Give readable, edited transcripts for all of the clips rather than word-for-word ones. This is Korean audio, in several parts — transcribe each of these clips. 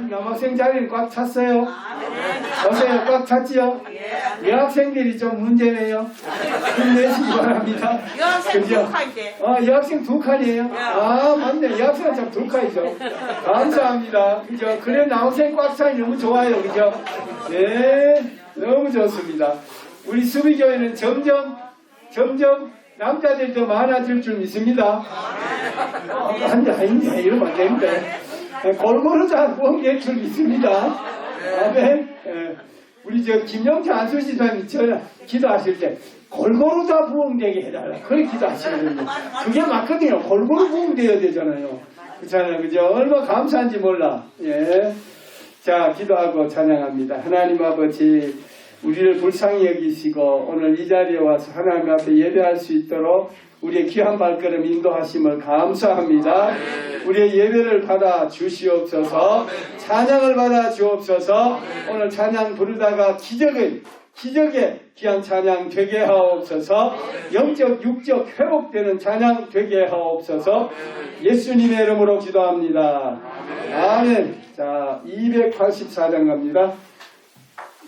남학생 자리는 꽉 찼어요? 어서요, 꽉 찼지요? 여학생들이 좀 문제네요. 힘내시기 바랍니다. 여학생 그죠? 두 칸이지. 여학생 두 칸이에요? 아, 맞네. 여학생은 참 두 칸이죠. 감사합니다. 그죠? 그래, 남학생 꽉 차니 너무 좋아요. 그죠? 네, 너무 좋습니다. 우리 수비교회는 점점 남자들이 더 많아질 줄 믿습니다. 아닌데, 이러면 안 되는데. 골고루 잘 부흥될 줄 믿습니다. 아멘. 우리 김영태 안수지사님이 기도하실 때 골고루 다 부흥되게 해달라. 그렇게 기도하시거든요. 그게 맞거든요. 골고루 부흥되어야 되잖아요. 그렇잖아요. 그죠? 얼마나 감사한지 몰라. 예. 자, 기도하고 찬양합니다. 하나님 아버지, 우리를 불쌍히 여기시고 오늘 이 자리에 와서 하나님 앞에 예배할 수 있도록 우리의 귀한 발걸음 인도하심을 감사합니다. 우리의 예배를 받아 주시옵소서. 찬양을 받아 주옵소서. 오늘 찬양 부르다가 기적의 귀한 찬양 되게 하옵소서. 영적 육적 회복되는 찬양 되게 하옵소서. 예수님의 이름으로 기도합니다. 아멘. 자, 284장 갑니다.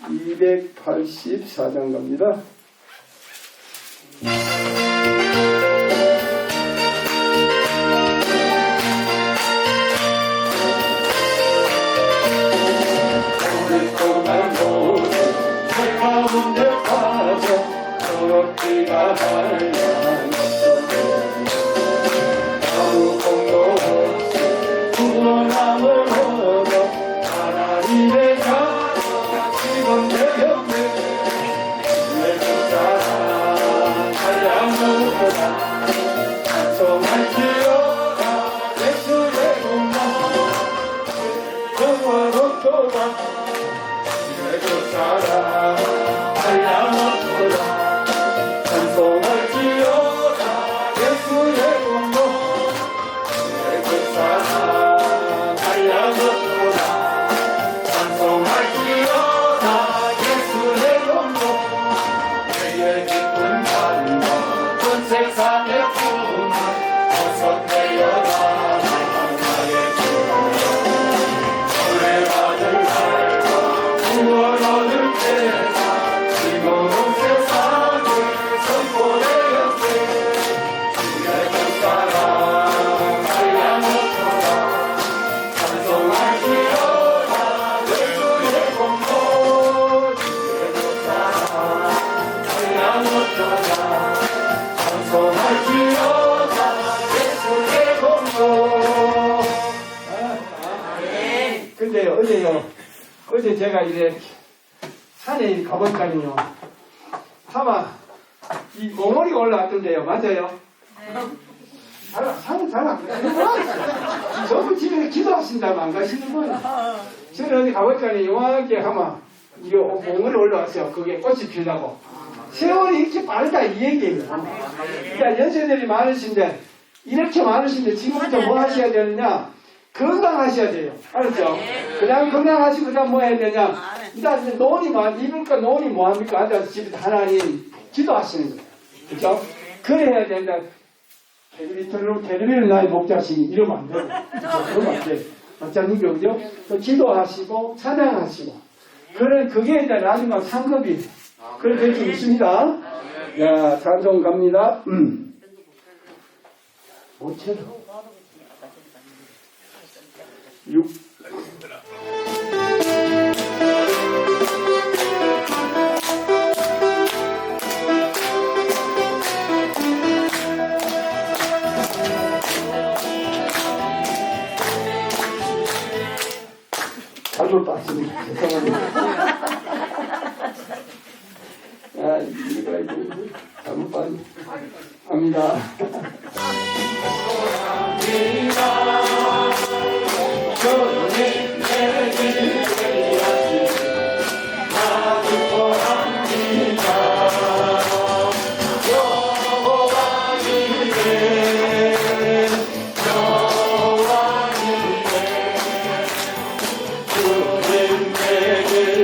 284장 갑니다. 가운데 빠져 저렇기가 한양 아무 공도 없이 구원함을 얻어 하나님의 자녀가 지금 되었네 내 사랑 찬양하노라 찬송할지어다 예수의 공로 영원토록 내 사랑 찬양하노라 찬송할지어다 예수의 공로 내 사랑 찬양하노라 찬송할지어다 예수의 공로 내의 기쁜 찬양 온 세상의 풍만 어서 되어라 나의 주 노래받을 날과 구원 얻을 때가 지금 온 세상을 선포되었네 주의 그 사랑 찬양하노라 찬송할지어다 예수의 공로 주의 그 사랑 찬양하노라 찬송할지어다 예수의 공로. 근데 어제 제가 이제 산에 가보니까요, 아마 이 몽골이가 올라왔던데요, 맞아요? 산은 잘 안 가요. 저분 집에 기도하신다면 안 가시는 거예요. 저는 어디 가보니까 요만하게 하면 이게 몽골이 올라왔어요. 그게 꽃이 피려고. 세월이 이렇게 빠르다 이 얘기예요. 그러니까 연세들이 많으신데 이렇게 많으신데 지금부터 뭐 하셔야 되느냐? 건강하셔야 돼요. 알았죠? 그냥 건강하시고 그다음 뭐 해야 되냐? 일단 이제 노원이 입을까 노원이 뭐합니까? 앉아서 집에 하나님 기도하시는 거예요. 그렇죠? 그래야 된다. 텔레비를 나의 목자시니 이러면 안 돼요. 그렇죠? 그러면 안 돼요. 맞잖아요. 그죠? 또 기도하시고 찬양하시고 그게 이제 나중에 상급이 그렇게 될 수 있습니다. 야, 찬송 갑니다. 못 쳐요. 6 잘못 봤습니다. 죄송합니다. 아, 이거 잘못 봤습니다. 주님 내게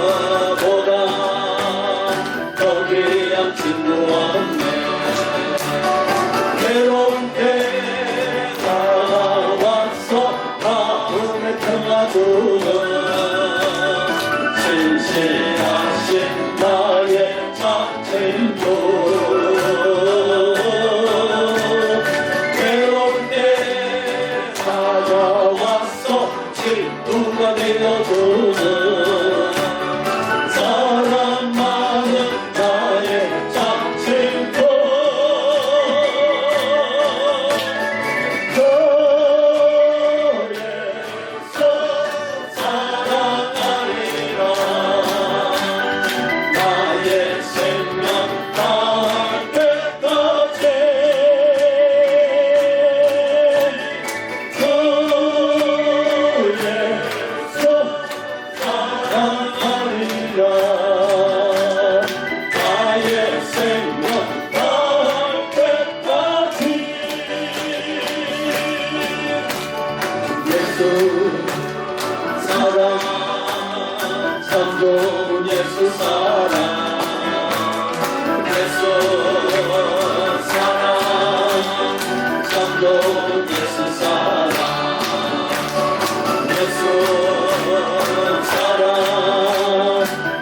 예수보다 더 귀한 친구 없네. 괴로운 때 다가와서 마음에 평화주는 신실하신 나의 자친구. 괴로울 때 찾아와서 친구가 되어주는 사랑 많은 나의 자친구. 너에서 사랑하리라. 나의 생명 다할 때까지 너에서 사랑하리라. 나의 생명 다할 때까지. 예수 사랑 참 좋은 예수 사랑. 예수 사랑 참 좋은 예수 사랑. 예수 사랑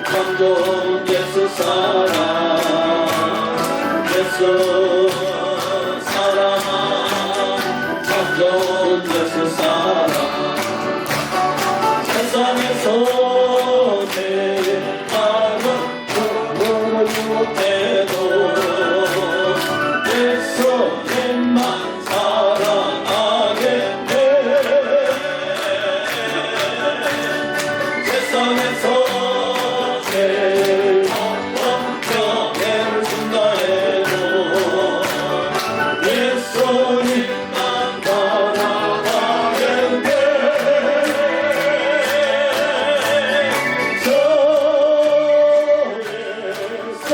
참 좋은 예수 사랑. 예수 사랑 참 좋은 예수 사랑. 세상에서 제일 많은 부모를 유혹해도 예수님만 사랑하겠네. 세상에서 제일 어떤 명예를 준다 해도 예수님만 사랑하겠네. 저에서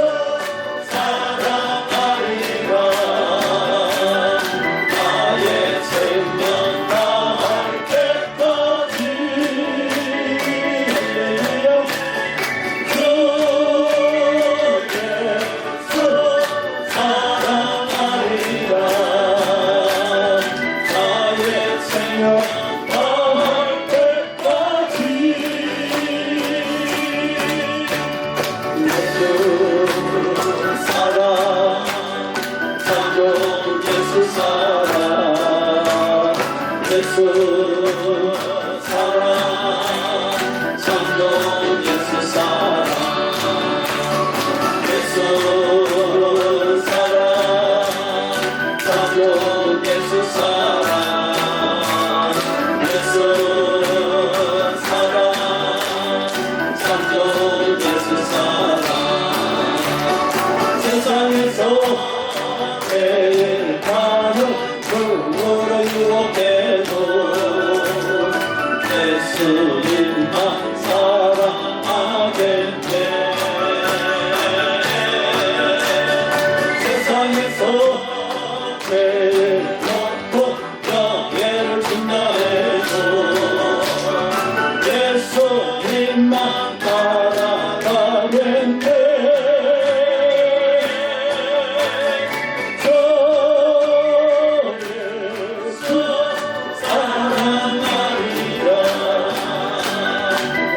사랑하리라. 나의 생명 다할 때까지. 저에서 사랑하리라. 나의 생명 다할 때까지. 예수 사랑 참 좋은 예수 사랑. 예수 사랑 참 좋은 예수 사랑. 예수 사랑 참 좋은 예수 사랑. 예수 사랑 참 좋은 예수 사랑. 세상에서 제일 많은 부모를 유혹해도 예수님만 사랑하겠네. 세상에서 제일 높은 명예를 준다 해도 예수님만 따라가겠네. 저예수 사랑하리라.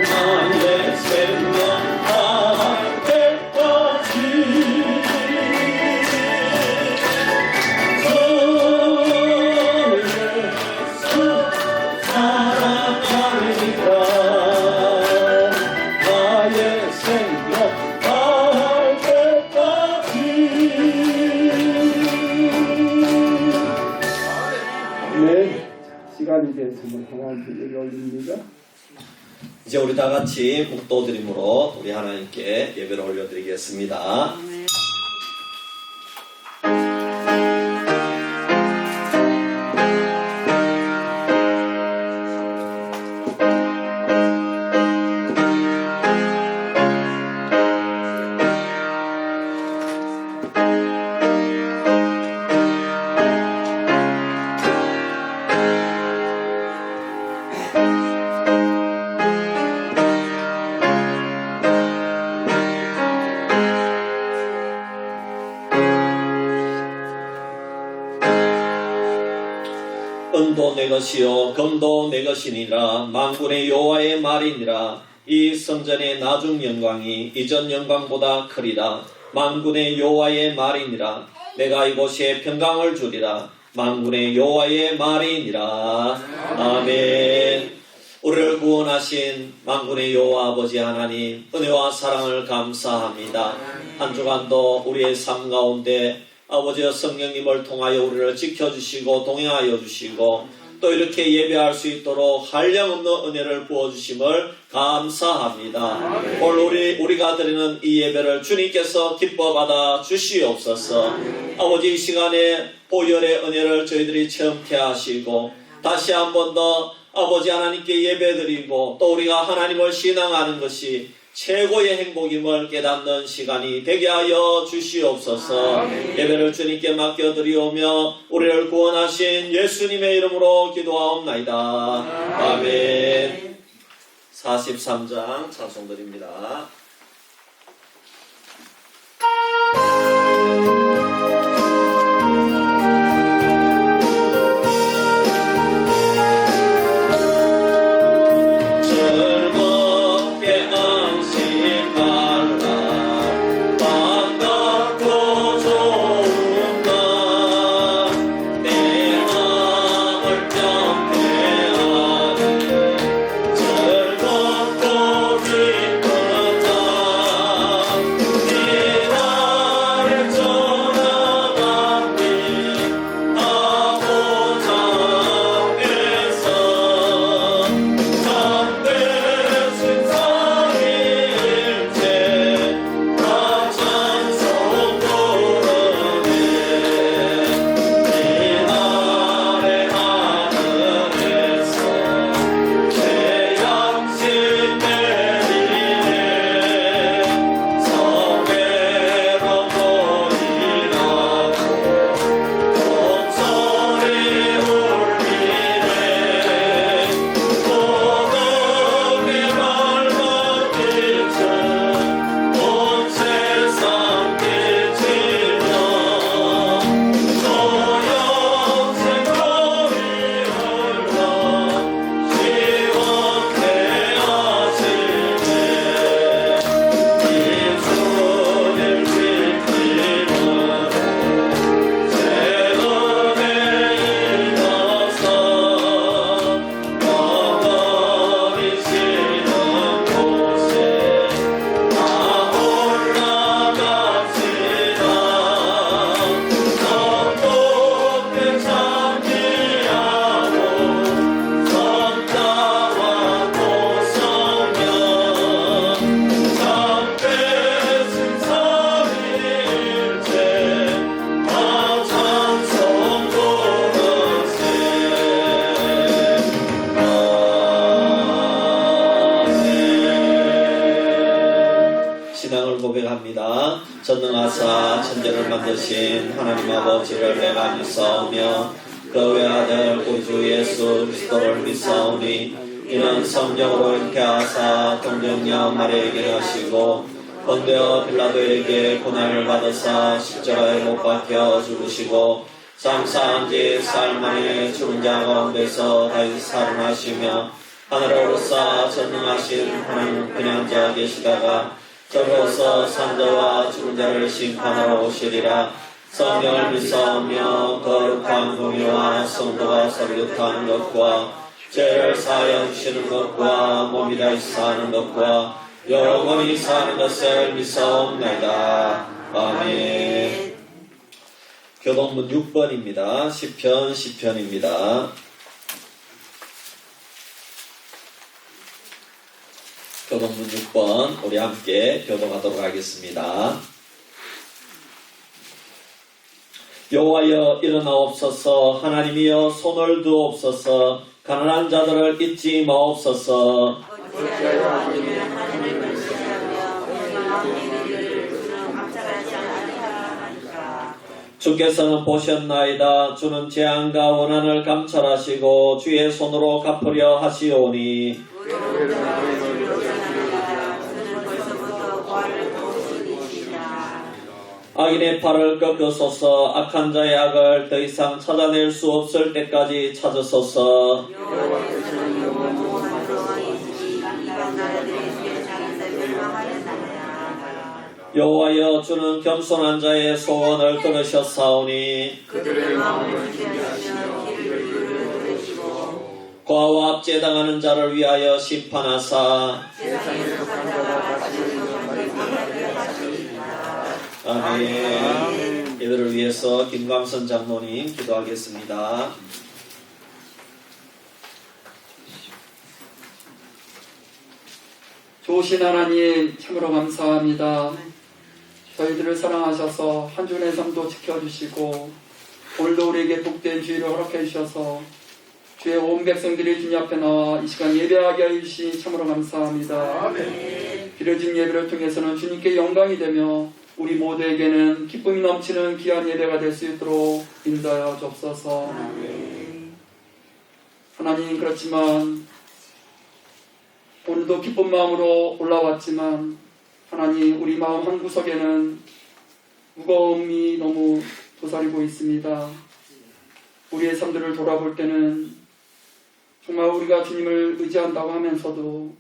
나의 생명 다할 때까지. 저예수 사랑하리라. 나의 생명 다할 때까지. 네, 시간이 됐으면 하나님께 예배 올립니다. 이제 우리 다 같이 묵도드림으로 우리 하나님께 예배를 올려드리겠습니다. 내 것이요 금도 내 것이니라. 만군의 여호와의 말이니라. 이 성전의 나중 영광이 이전 영광보다 크리라. 만군의 여호와의 말이니라. 내가 이곳에 평강을 주리라. 만군의 여호와의 말이니라. 아멘. 우리를 구원하신 만군의 여호와 아버지 하나님, 은혜와 사랑을 감사합니다. 한 주간도 우리의 삶 가운데 아버지여 성령님을 통하여 우리를 지켜주시고 동행하여 주시고 또 이렇게 예배할 수 있도록 한량없는 은혜를 부어주심을 감사합니다. 오늘 우리가 드리는 이 예배를 주님께서 기뻐 받아 주시옵소서. 아버지, 이 시간에 보혈의 은혜를 저희들이 체험케 하시고 다시 한 번 더 아버지 하나님께 예배드리고 또 우리가 하나님을 신앙하는 것이 최고의 행복임을 깨닫는 시간이 되게 하여 주시옵소서. 예배를 주님께 맡겨드리오며 우리를 구원하신 예수님의 이름으로 기도하옵나이다. 아멘. 43장 찬송드립니다. 전능하사 천지를 만드신 하나님 아버지를 내가 믿사오며 그 외아들 우리 주 예수 그리스도를 믿사오니 이는 성령으로 잉태하사 동정녀 마리아에게 하시고 본되어 빌라도에게 고난을 받으사 십자가에 못 박혀 죽으시고 장사한 지 사흘 만에 죽은 자 가운데서 다시 살아나시며 하늘에 오르사 전능하신 하나님 그냥 자 계시다가 저로서 산자와 죽은 자를 심판하러 오시리라. 성령을 믿사오며 거룩한 공의와 성도가 설교하는 것과 죄를 사하여 주시는 것과 몸이 다시 사는 것과 영원히 사는 것을 믿사옵나이다. 아멘. 교동문 6번입니다. 시편입니다. 교동문 6번 우리 함께 교동하도록 하겠습니다. 여호와여 일어나옵소서. 하나님이여 손을 두옵소서. 가난한 자들을 잊지 마옵소서. 주께서는 보셨나이다. 주는 재앙과 원한을 감찰하시고 주의 손으로 갚으려 하시오니 악인의 팔을 꺾으소서. 악한 자의 악을 더 이상 찾아낼 수 없을 때까지 찾으소서. 여호와께서는 영원한 조항이 있으니 이방 나라들의 수행자는 멸망하였나이다. 여호와여, 주는 겸손한 자의 소원을 들으셨사오니 그들의 마음을 주시하시며 길을 들으시고 고아와 압제당하는 자를 위하여 심판하사. 세상에서 살다가 다시 영원히 살게 하시리이다. 아멘. 이들을 위해서 김광선 장로님 기도하겠습니다. 좋으신 하나님, 참으로 감사합니다. 저희들을 사랑하셔서 한 주의 삶도 지켜주시고 오늘도 우리에게 복된 주의를 허락해 주셔서 주의 온 백성들이 주님 앞에 나와 이 시간 예배하게 해주시 참으로 감사합니다. 드려진 예배를 통해서는 주님께 영광이 되며 우리 모두에게는 기쁨이 넘치는 귀한 예배가 될 수 있도록 인도하여 주옵소서. 하나님, 그렇지만 오늘도 기쁜 마음으로 올라왔지만 하나님, 우리 마음 한구석에는 무거움이 너무 도사리고 있습니다. 우리의 삶들을 돌아볼 때는 정말 우리가 주님을 의지한다고 하면서도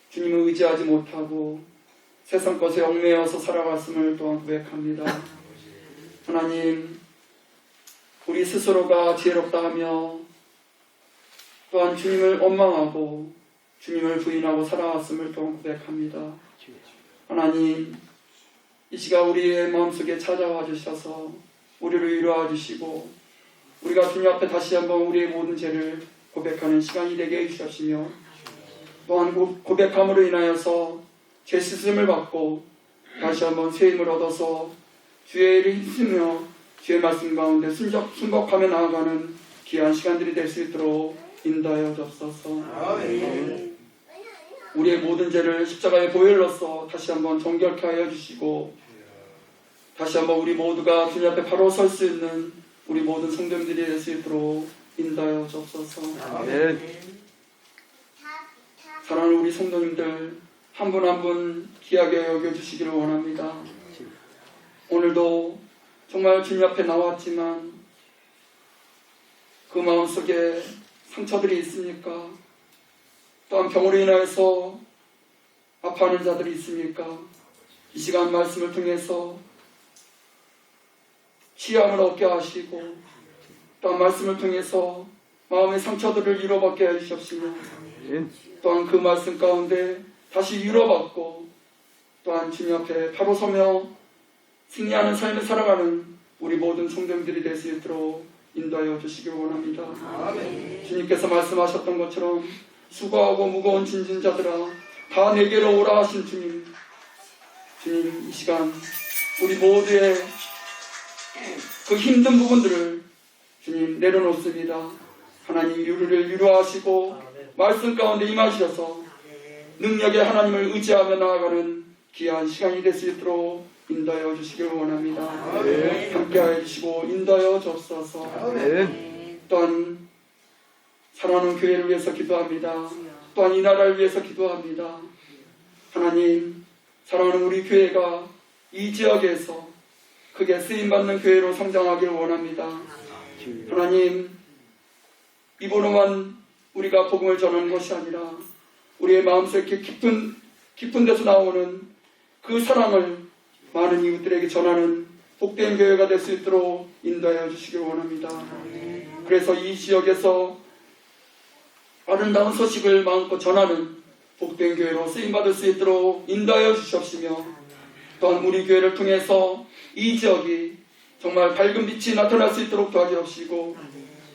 주님을 의지하지 못하고 세상 것에 얽매여서 살아갔음을 또한 고백합니다. 하나님, 우리 스스로가 지혜롭다 하며 또한 주님을 원망하고 주님을 부인하고 살아왔음을 또한 고백합니다. 하나님, 이 시간 우리의 마음속에 찾아와 주셔서 우리를 위로하 주시고 우리가 주님 앞에 다시 한번 우리의 모든 죄를 고백하는 시간이 되게 해주시며 또한 고백함으로 인하여서 죄 씻음을 받고 다시 한번 새 힘을 얻어서 주의 일을 힘쓰며 주의 말씀 가운데 순복하며 나아가는 귀한 시간들이 될 수 있도록 인도하여 주옵소서. 우리의 모든 죄를 십자가의 보혈로서 다시 한번 정결케 하여 주시고 다시 한번 우리 모두가 주님 앞에 바로 설 수 있는 우리 모든 성도님들이 될 수 있도록 인도하여 주옵소서. 사랑하는 우리 성도님들 한 분 한 분 귀하게 여겨주시기를 원합니다. 오늘도 정말 주님 앞에 나왔지만 그 마음속에 상처들이 있습니까? 또한 병으로 인하여서 아파하는 자들이 있습니까? 이 시간 말씀을 통해서 치유함을 얻게 하시고 또한 말씀을 통해서 마음의 상처들을 위로받게 해주시옵시며 또한 그 말씀 가운데 다시 위로받고 또한 주님 앞에 바로 서며 승리하는 삶을 살아가는 우리 모든 성도님들이 될 수 있도록 인도하여 주시길 원합니다. 주님께서 말씀하셨던 것처럼 수고하고 무거운 짐진 자들아 다 내게로 오라 하신 주님, 이 시간 우리 모두의 그 힘든 부분들을 주님 내려놓습니다. 하나님, 우리를 위로하시고 말씀 가운데 임하셔서 능력의 하나님을 의지하며 나아가는 귀한 시간이 될 수 있도록 인도하여 주시길 원합니다. 함께하여 주시고 인도하여 주옵소서. 또한 사랑하는 교회를 위해서 기도합니다. 또한 이 나라를 위해서 기도합니다. 하나님, 사랑하는 우리 교회가 이 지역에서 크게 쓰임받는 교회로 성장하기를 원합니다. 하나님, 입으로만 우리가 복음을 전하는 것이 아니라 우리의 마음속에 깊은 데서 나오는 그 사랑을 많은 이웃들에게 전하는 복된 교회가 될 수 있도록 인도하여 주시길 원합니다. 그래서 이 지역에서 아름다운 소식을 마음껏 전하는 복된 교회로 쓰임받을 수 있도록 인도하여 주시옵시며 또한 우리 교회를 통해서 이 지역이 정말 밝은 빛이 나타날 수 있도록 도와주옵시고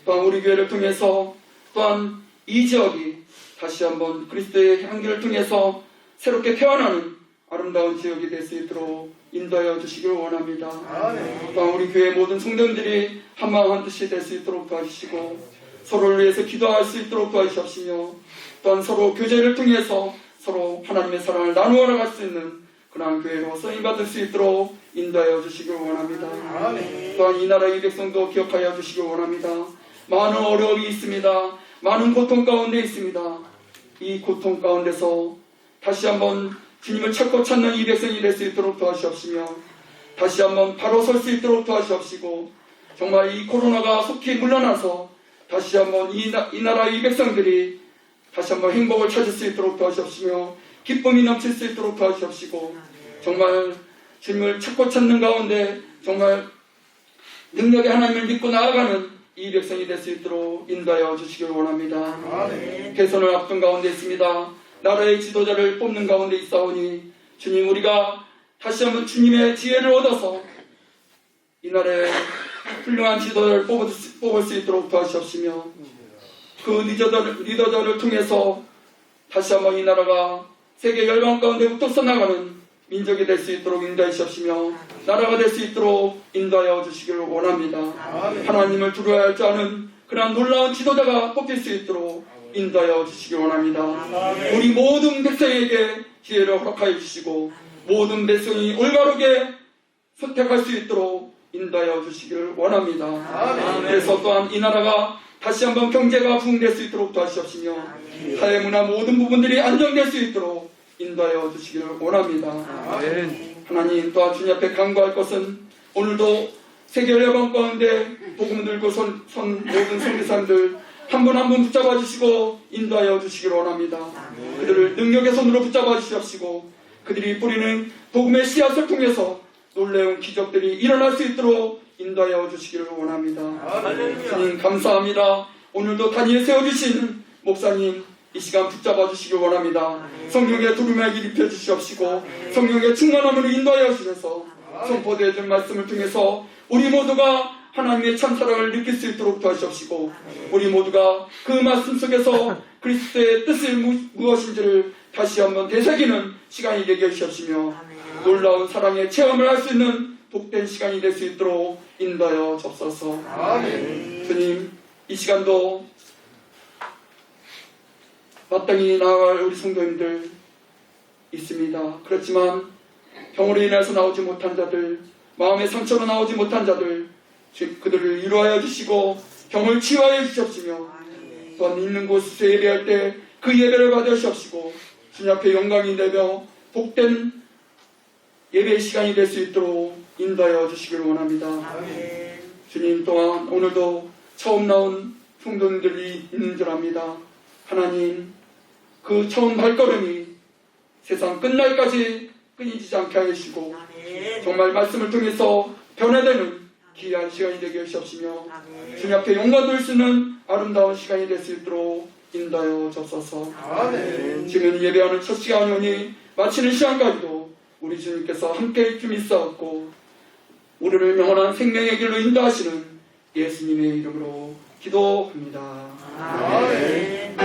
또한 우리 교회를 통해서 또한 이 지역이 다시 한번 그리스도의 향기를 통해서 새롭게 태어나는 아름다운 지역이 될 수 있도록 인도하여 주시길 원합니다. 또한 우리 교회 모든 성도님들이 한마음 한뜻이 될 수 있도록 도와주시고 서로를 위해서 기도할 수 있도록 도와주시옵시며 또한 서로 교제를 통해서 서로 하나님의 사랑을 나누어 나갈 수 있는 그러한 교회로 쓰임받을 수 있도록 인도하여 주시길 원합니다. 또한 이 나라의 백성도 기억하여 주시길 원합니다. 많은 어려움이 있습니다. 많은 고통 가운데 있습니다. 이 고통 가운데서 다시 한번 주님을 찾고 찾는 이 백성이 될 수 있도록 도와주시옵시며 다시 한번 바로 설 수 있도록 도와주옵시고 정말 이 코로나가 속히 물러나서 다시 한번 이 나라 이 백성들이 다시 한번 행복을 찾을 수 있도록 도와주옵시며 기쁨이 넘칠 수 있도록 도와주옵시고 정말 주님을 찾고 찾는 가운데 정말 능력의 하나님을 믿고 나아가는 이 백성이 될 수 있도록 인도하여 주시길 원합니다. 개선을 앞둔 가운데 있습니다. 나라의 지도자를 뽑는 가운데 있사오니 주님 우리가 다시 한번 주님의 지혜를 얻어서 이 나라의 훌륭한 지도자를 뽑을 수 있도록 도와주시옵시며 그 리더들을 통해서 다시 한번 이 나라가 세계 열방 가운데 우뚝서 나가는 민족이 될 수 있도록 인도해 주시옵시며 나라가 될 수 있도록 인도하여 주시기를 원합니다. 하나님을 두려워야 할 줄 아는 그러한 놀라운 지도자가 뽑힐 수 있도록 인도하여 주시기 원합니다. 우리 모든 백성에게 지혜를 허락하여 주시고 모든 백성이 올바르게 선택할 수 있도록 인도하여 주시기를 원합니다. 그래서 또한 이 나라가 다시 한번 경제가 부흥될 수 있도록 도와주시옵시며 사회문화 모든 부분들이 안정될 수 있도록 인도하여 주시기를 원합니다. 하나님 또한 주님 앞에 간구할 것은 오늘도 세계 열방 가운데 복음 들고 선 모든 선교사님들 한 분 한 분 붙잡아 주시고 인도하여 주시기를 원합니다. 그들을 능력의 손으로 붙잡아 주시옵시고 그들이 뿌리는 복음의 씨앗을 통해서 놀라운 기적들이 일어날 수 있도록 인도하여 주시기를 원합니다. 주님 감사합니다. 오늘도 단위에 세워주신 목사님 이 시간 붙잡아 주시길 원합니다. 성령의 두루마기 입혀 주시옵시고 성령의 충만함으로 인도하여 주셔서 선포되어 준 말씀을 통해서 우리 모두가 하나님의 참사랑을 느낄 수 있도록 도와주옵시고 우리 모두가 그 말씀 속에서 그리스도의 뜻이 무엇인지를 다시 한번 되새기는 시간이 되게 해주시옵시며 놀라운 사랑의 체험을 할 수 있는 복된 시간이 될 수 있도록 인도하여 주옵소서. 주님 이 시간도 마땅히 나아갈 우리 성도님들 있습니다. 그렇지만 병으로 인해서 나오지 못한 자들 마음의 상처로 나오지 못한 자들 그들을 위로하여 주시고 병을 치유하여 주시옵시며 또한 있는 곳에서 예배할 때 그 예배를 받아 주시옵시고 주님 앞에 영광이 되며 복된 예배의 시간이 될 수 있도록 인도하여 주시기를 원합니다. 주님 또한 오늘도 처음 나온 성도님들이 있는 줄 압니다. 하나님 그 처음 발걸음이 세상 끝날까지 끊이지 않게 하시고 정말 말씀을 통해서 변화되는 귀한 시간이 되게 하시옵시며 주님 앞에 영광 돌 수 있는 아름다운 시간이 될 수 있도록 인도하여 주옵소서. 지금 예배하는 첫 시간이오니 마치는 시간까지도 우리 주님께서 함께 좀 있어왔고 우리를 영원한 생명의 길로 인도하시는 예수님의 이름으로 기도합니다. 아멘.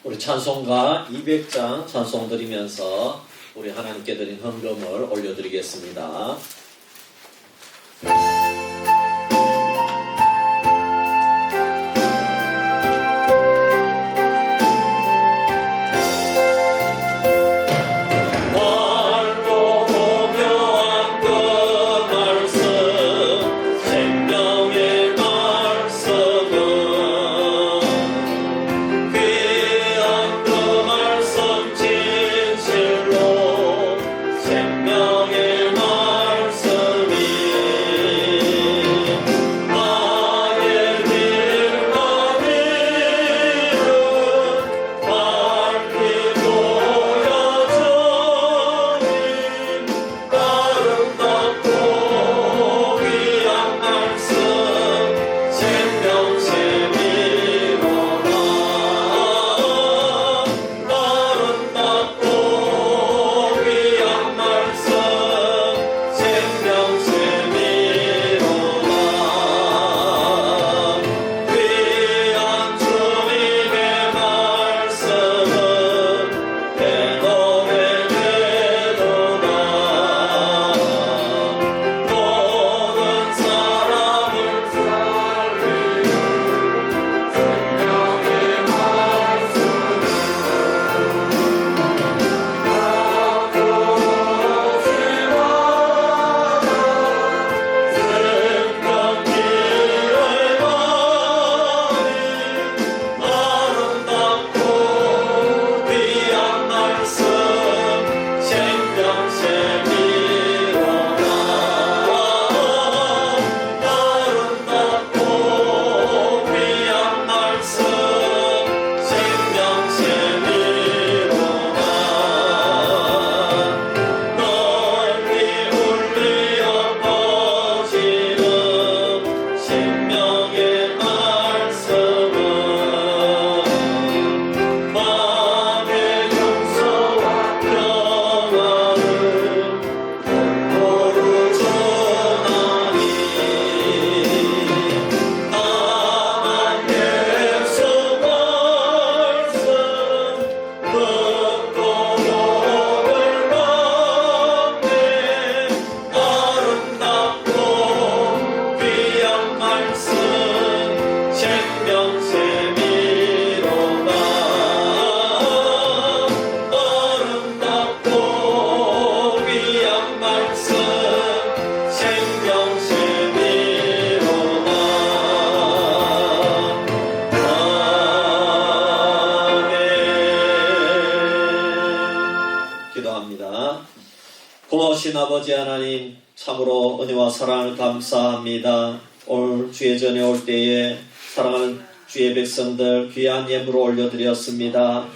우리 찬송가 200장 찬송 드리면서 우리 하나님께 드린 헌금을 올려드리겠습니다. 생명의 말씀 고마우신 아버지 하나님, 참으로 은혜와 사랑을 감사합니다. 오늘 주의 전에 올 때에 사랑하는 주의 백성들 귀한 예물을 올려드렸습니다.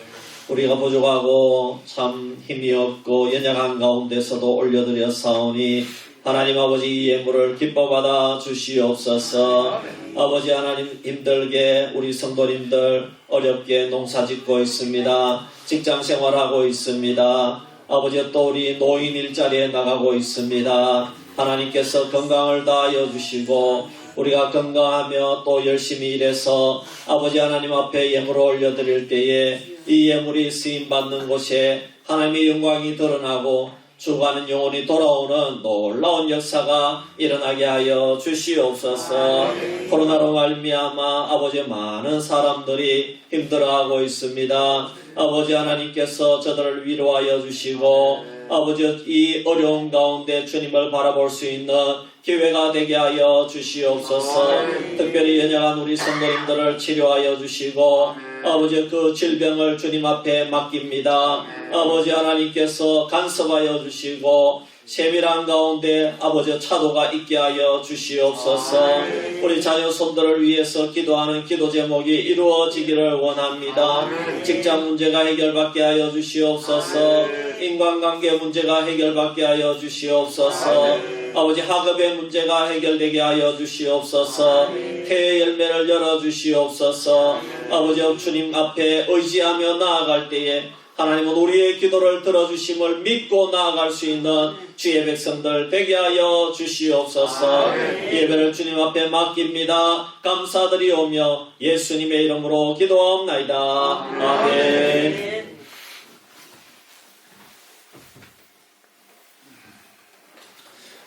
우리가 부족하고 참 힘이 없고 연약한 가운데서도 올려드렸사오니 하나님 아버지 이 예물을 기뻐 받아 주시옵소서. 아버지 하나님, 힘들게 우리 성도님들 어렵게 농사짓고 있습니다. 직장 생활하고 있습니다. 아버지, 또 우리 노인 일자리에 나가고 있습니다. 하나님께서 건강을 다하여 주시고 우리가 건강하며 또 열심히 일해서 아버지 하나님 앞에 예물을 올려드릴 때에 이 예물이 쓰임받는 곳에 하나님의 영광이 드러나고 죽어가는 영혼이 돌아오는 놀라운 역사가 일어나게 하여 주시옵소서. 코로나로 말미암아 아버지 많은 사람들이 힘들어하고 있습니다. 아버지 하나님께서 저들을 위로하여 주시고 아버지 이 어려운 가운데 주님을 바라볼 수 있는 기회가 되게 하여 주시옵소서. 특별히 연약한 우리 성도님들을 치료하여 주시고 아버지 그 질병을 주님 앞에 맡깁니다. 아버지 하나님께서 간섭하여 주시고 세밀한 가운데 아버지 차도가 있게 하여 주시옵소서. 우리 자녀 손들을 위해서 기도하는 기도 제목이 이루어지기를 원합니다. 직장 문제가 해결받게 하여 주시옵소서. 인간관계 문제가 해결받게 하여 주시옵소서. 아버지 학업의 문제가 해결되게 하여 주시옵소서. 태의 열매를 열어주시옵소서. 아버지 주님 앞에 의지하며 나아갈 때에 하나님은 우리의 기도를 들어주심을 믿고 나아갈 수 있는 주의 백성들 되게 하여 주시옵소서. 예배를 주님 앞에 맡깁니다. 감사드리오며 예수님의 이름으로 기도하옵나이다. 아멘.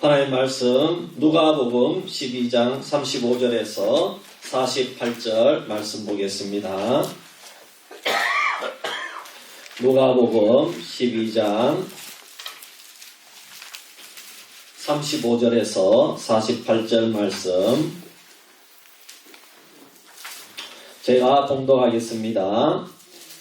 하나님의 말씀 누가복음 12장 35절에서 48절 말씀 보겠습니다. 누가복음 12장 35절에서 48절 말씀 제가 봉독하겠습니다.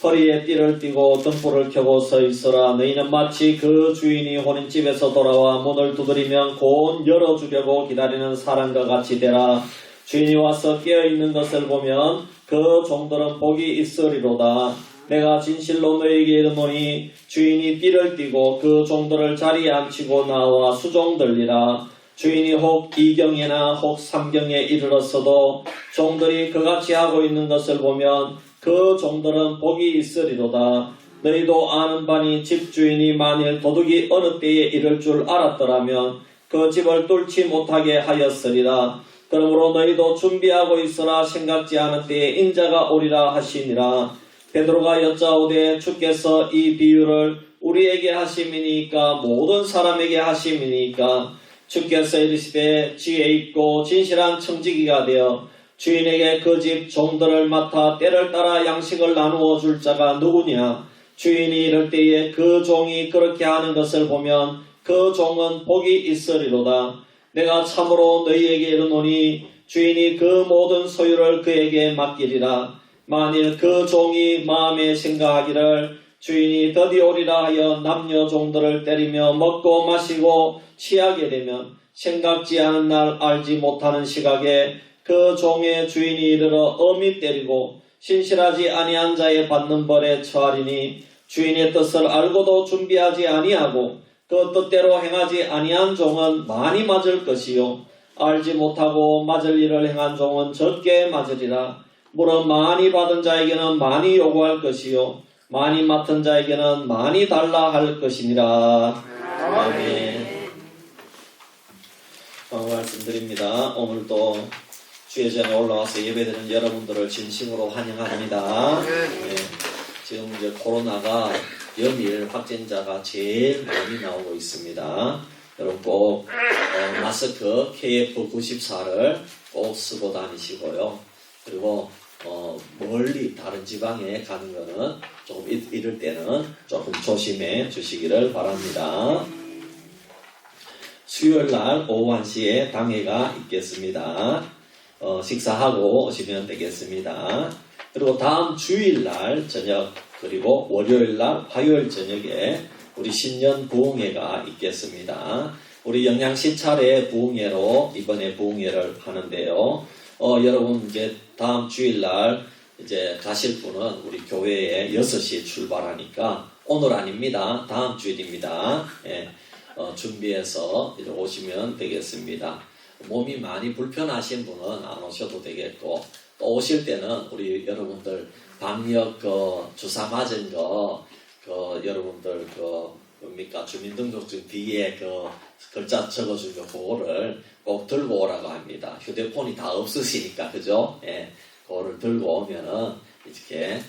허리에 띠를 띠고 등불을 켜고 서 있으라. 너희는 마치 그 주인이 혼인집에서 돌아와 문을 두드리면 곧 열어주려고 기다리는 사람과 같이 되라. 주인이 와서 깨어있는 것을 보면 그 종들은 복이 있으리로다. 내가 진실로 너희에게 이르노니 주인이 띠를 띠고 그 종들을 자리에 앉히고 나와 수종들리라. 주인이 혹 2경이나 혹 3경에 이르렀어도 종들이 그같이 하고 있는 것을 보면 그 종들은 복이 있으리로다. 너희도 아는 바니 집주인이 만일 도둑이 어느 때에 이를 줄 알았더라면 그 집을 뚫지 못하게 하였으리라. 그러므로 너희도 준비하고 있으라. 생각지 않은 때에 인자가 오리라 하시니라. 베드로가 여짜오되 주께서 이 비유를 우리에게 하심이니까 모든 사람에게 하심이니까 주께서 이르시되 지혜 있고 진실한 청지기가 되어 주인에게 그 집 종들을 맡아 때를 따라 양식을 나누어 줄 자가 누구냐? 주인이 이럴 때에 그 종이 그렇게 하는 것을 보면 그 종은 복이 있으리로다. 내가 참으로 너희에게 이르노니 주인이 그 모든 소유를 그에게 맡기리라. 만일 그 종이 마음에 생각하기를 주인이 더디 오리라 하여 남녀 종들을 때리며 먹고 마시고 취하게 되면 생각지 않은 날 알지 못하는 시각에 그 종의 주인이 이르러 엄히 때리고 신실하지 아니한 자의 받는 벌에 처하리니 주인의 뜻을 알고도 준비하지 아니하고 그 뜻대로 행하지 아니한 종은 많이 맞을 것이요 알지 못하고 맞을 일을 행한 종은 적게 맞으리라. 물론 많이 받은 자에게는 많이 요구할 것이요 많이 맡은 자에게는 많이 달라 할 것이니라. 아멘. 말씀드립니다. 오늘도 주의 전에 올라와서 예배드리는 여러분들을 진심으로 환영합니다. 네, 지금 이제 코로나가 연일 확진자가 제일 많이 나오고 있습니다. 여러분 꼭 마스크 KF94를 꼭 쓰고 다니시고요. 그리고 멀리 다른 지방에 가는 거는 조금 이럴 때는 조금 조심해 주시기를 바랍니다. 수요일날 오후 1시에 당회가 있겠습니다. 식사하고 오시면 되겠습니다. 그리고 다음 주일날 저녁 그리고 월요일날 화요일 저녁에 우리 신년 부흥회가 있겠습니다. 우리 영양시 차례 부흥회로 이번에 부흥회를 하는데요. 여러분 이제 다음 주일날 이제 가실 분은 우리 교회에 6시에 출발하니까 오늘 아닙니다. 다음 주일입니다. 예, 준비해서 이제 오시면 되겠습니다. 몸이 많이 불편하신 분은 안 오셔도 되겠고 또 오실 때는 우리 여러분들 방역 주사 맞은 거 여러분들 뭡니까 주민등록증 뒤에 글자 적어준 거 그거를 꼭 들고 오라고 합니다. 휴대폰이 다 없으시니까 그죠? 예, 그거를 들고 오면은 이렇게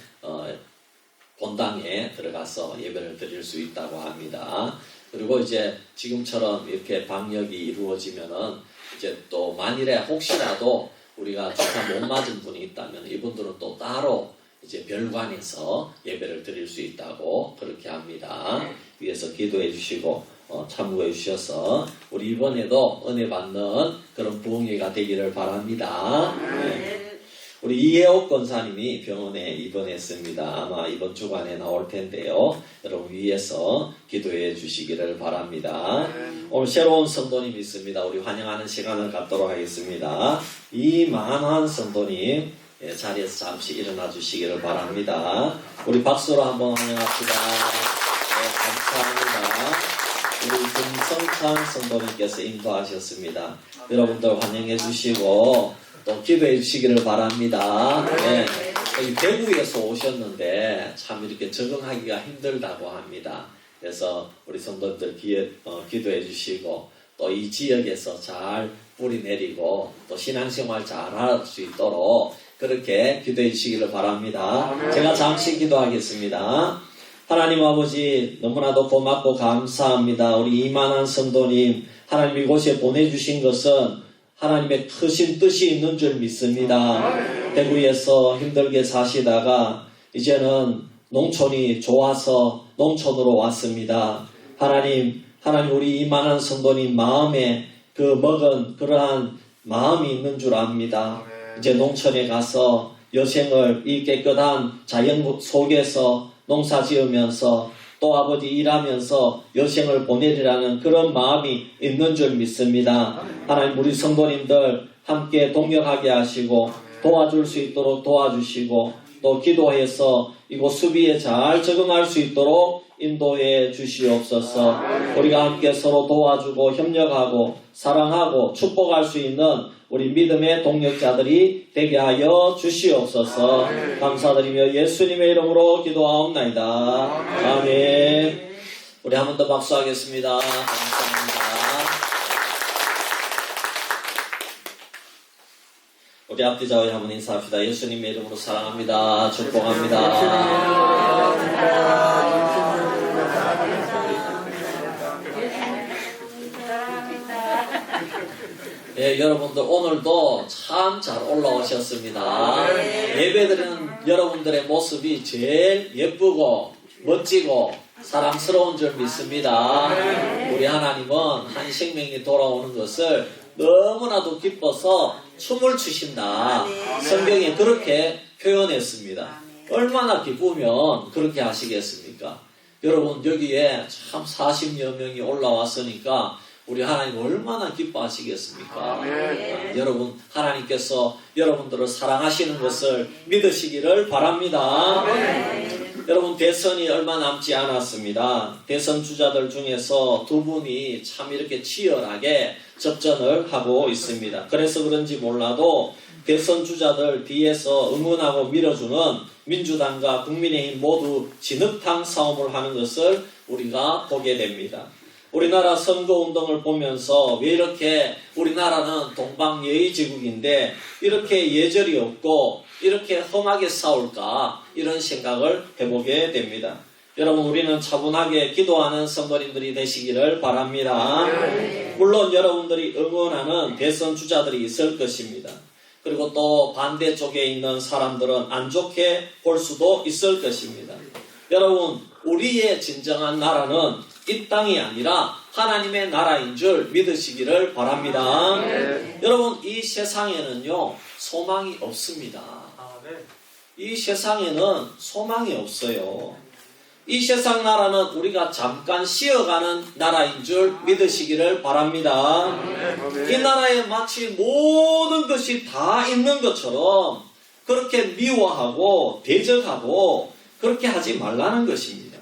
본당에 들어가서 예배를 드릴 수 있다고 합니다. 그리고 이제 지금처럼 이렇게 방역이 이루어지면은 이제 또 만일에 혹시라도 우리가 주사 못 맞은 분이 있다면 이분들은 또 따로 이제 별관에서 예배를 드릴 수 있다고 그렇게 합니다. 위에서 기도해 주시고 참고해 주셔서 우리 이번에도 은혜 받는 그런 부흥회가 되기를 바랍니다. 네. 우리 이혜옥 권사님이 병원에 입원했습니다. 아마 이번 주간에 나올 텐데요. 여러분 위에서 기도해 주시기를 바랍니다. 오늘 새로운 성도님 있습니다. 우리 환영하는 시간을 갖도록 하겠습니다. 이만한 성도님 자리에서 잠시 일어나 주시기를 바랍니다. 우리 박수로 한번 환영합시다. 네, 감사합니다. 우리 김성찬 성도님께서 인도하셨습니다. 여러분들 환영해 주시고 또 기도해 주시기를 바랍니다. 네, 여기 대구에서 오셨는데 참 이렇게 적응하기가 힘들다고 합니다. 그래서 우리 성도들 기도해 주시고 또 이 지역에서 잘 뿌리 내리고 또 신앙생활 잘 할 수 있도록 그렇게 기도해 주시기를 바랍니다. 제가 잠시 기도하겠습니다. 하나님 아버지 너무나도 고맙고 감사합니다. 우리 이만한 성도님 하나님 이곳에 보내주신 것은 하나님의 크신 뜻이 있는 줄 믿습니다. 대구에서 힘들게 사시다가 이제는 농촌이 좋아서 농촌으로 왔습니다. 하나님 우리 이만한 성도님 마음에 먹은 그러한 마음이 있는 줄 압니다. 이제 농촌에 가서 여생을 이 깨끗한 자연 속에서 농사 지으면서 또 아버지 일하면서 여생을 보내리라는 그런 마음이 있는 줄 믿습니다. 하나님 우리 성도님들 함께 동역하게 하시고 도와줄 수 있도록 도와주시고 또 기도해서 이곳 수비에 잘 적응할 수 있도록 인도해 주시옵소서. 우리가 함께 서로 도와주고 협력하고 사랑하고 축복할 수 있는 우리 믿음의 동력자들이 되게 하여 주시옵소서. 감사드리며 예수님의 이름으로 기도하옵나이다. 아멘. 우리 한 번 더 박수하겠습니다. 감사합니다. 우리 앞뒤 좌우에 한번 인사합시다. 예수님의 이름으로 사랑합니다. 축복합니다. 예, 여러분들 오늘도 참 잘 올라오셨습니다. 예배드리는 여러분들의 모습이 제일 예쁘고 멋지고 사랑스러운 줄 믿습니다. 우리 하나님은 한 생명이 돌아오는 것을 너무나도 기뻐서 춤을 추신다. 성경에 그렇게 표현했습니다. 얼마나 기쁘면 그렇게 하시겠습니까? 여러분 여기에 참 40여 명이 올라왔으니까 우리 하나님 얼마나 기뻐하시겠습니까? 여러분 하나님께서 여러분들을 사랑하시는 것을 믿으시기를 바랍니다. 여러분 대선이 얼마 남지 않았습니다. 대선 주자들 중에서 두 분이 참 이렇게 치열하게 접전을 하고 있습니다. 그래서 그런지 몰라도 대선 주자들 뒤에서 응원하고 밀어주는 민주당과 국민의힘 모두 진흙탕 싸움을 하는 것을 우리가 보게 됩니다. 우리나라 선거운동을 보면서 왜 이렇게 우리나라는 동방예의지국인데 이렇게 예절이 없고 이렇게 험하게 싸울까 이런 생각을 해보게 됩니다. 여러분 우리는 차분하게 기도하는 성도님들이 되시기를 바랍니다. 물론 여러분들이 응원하는 대선 주자들이 있을 것입니다. 그리고 또 반대쪽에 있는 사람들은 안 좋게 볼 수도 있을 것입니다. 여러분 우리의 진정한 나라는 이 땅이 아니라 하나님의 나라인 줄 믿으시기를 바랍니다. 여러분 이 세상에는요 소망이 없습니다. 이 세상에는 소망이 없어요. 이 세상 나라는 우리가 잠깐 쉬어가는 나라인 줄 믿으시기를 바랍니다. 이 나라에 마치 모든 것이 다 있는 것처럼 그렇게 미워하고 대적하고 그렇게 하지 말라는 것입니다.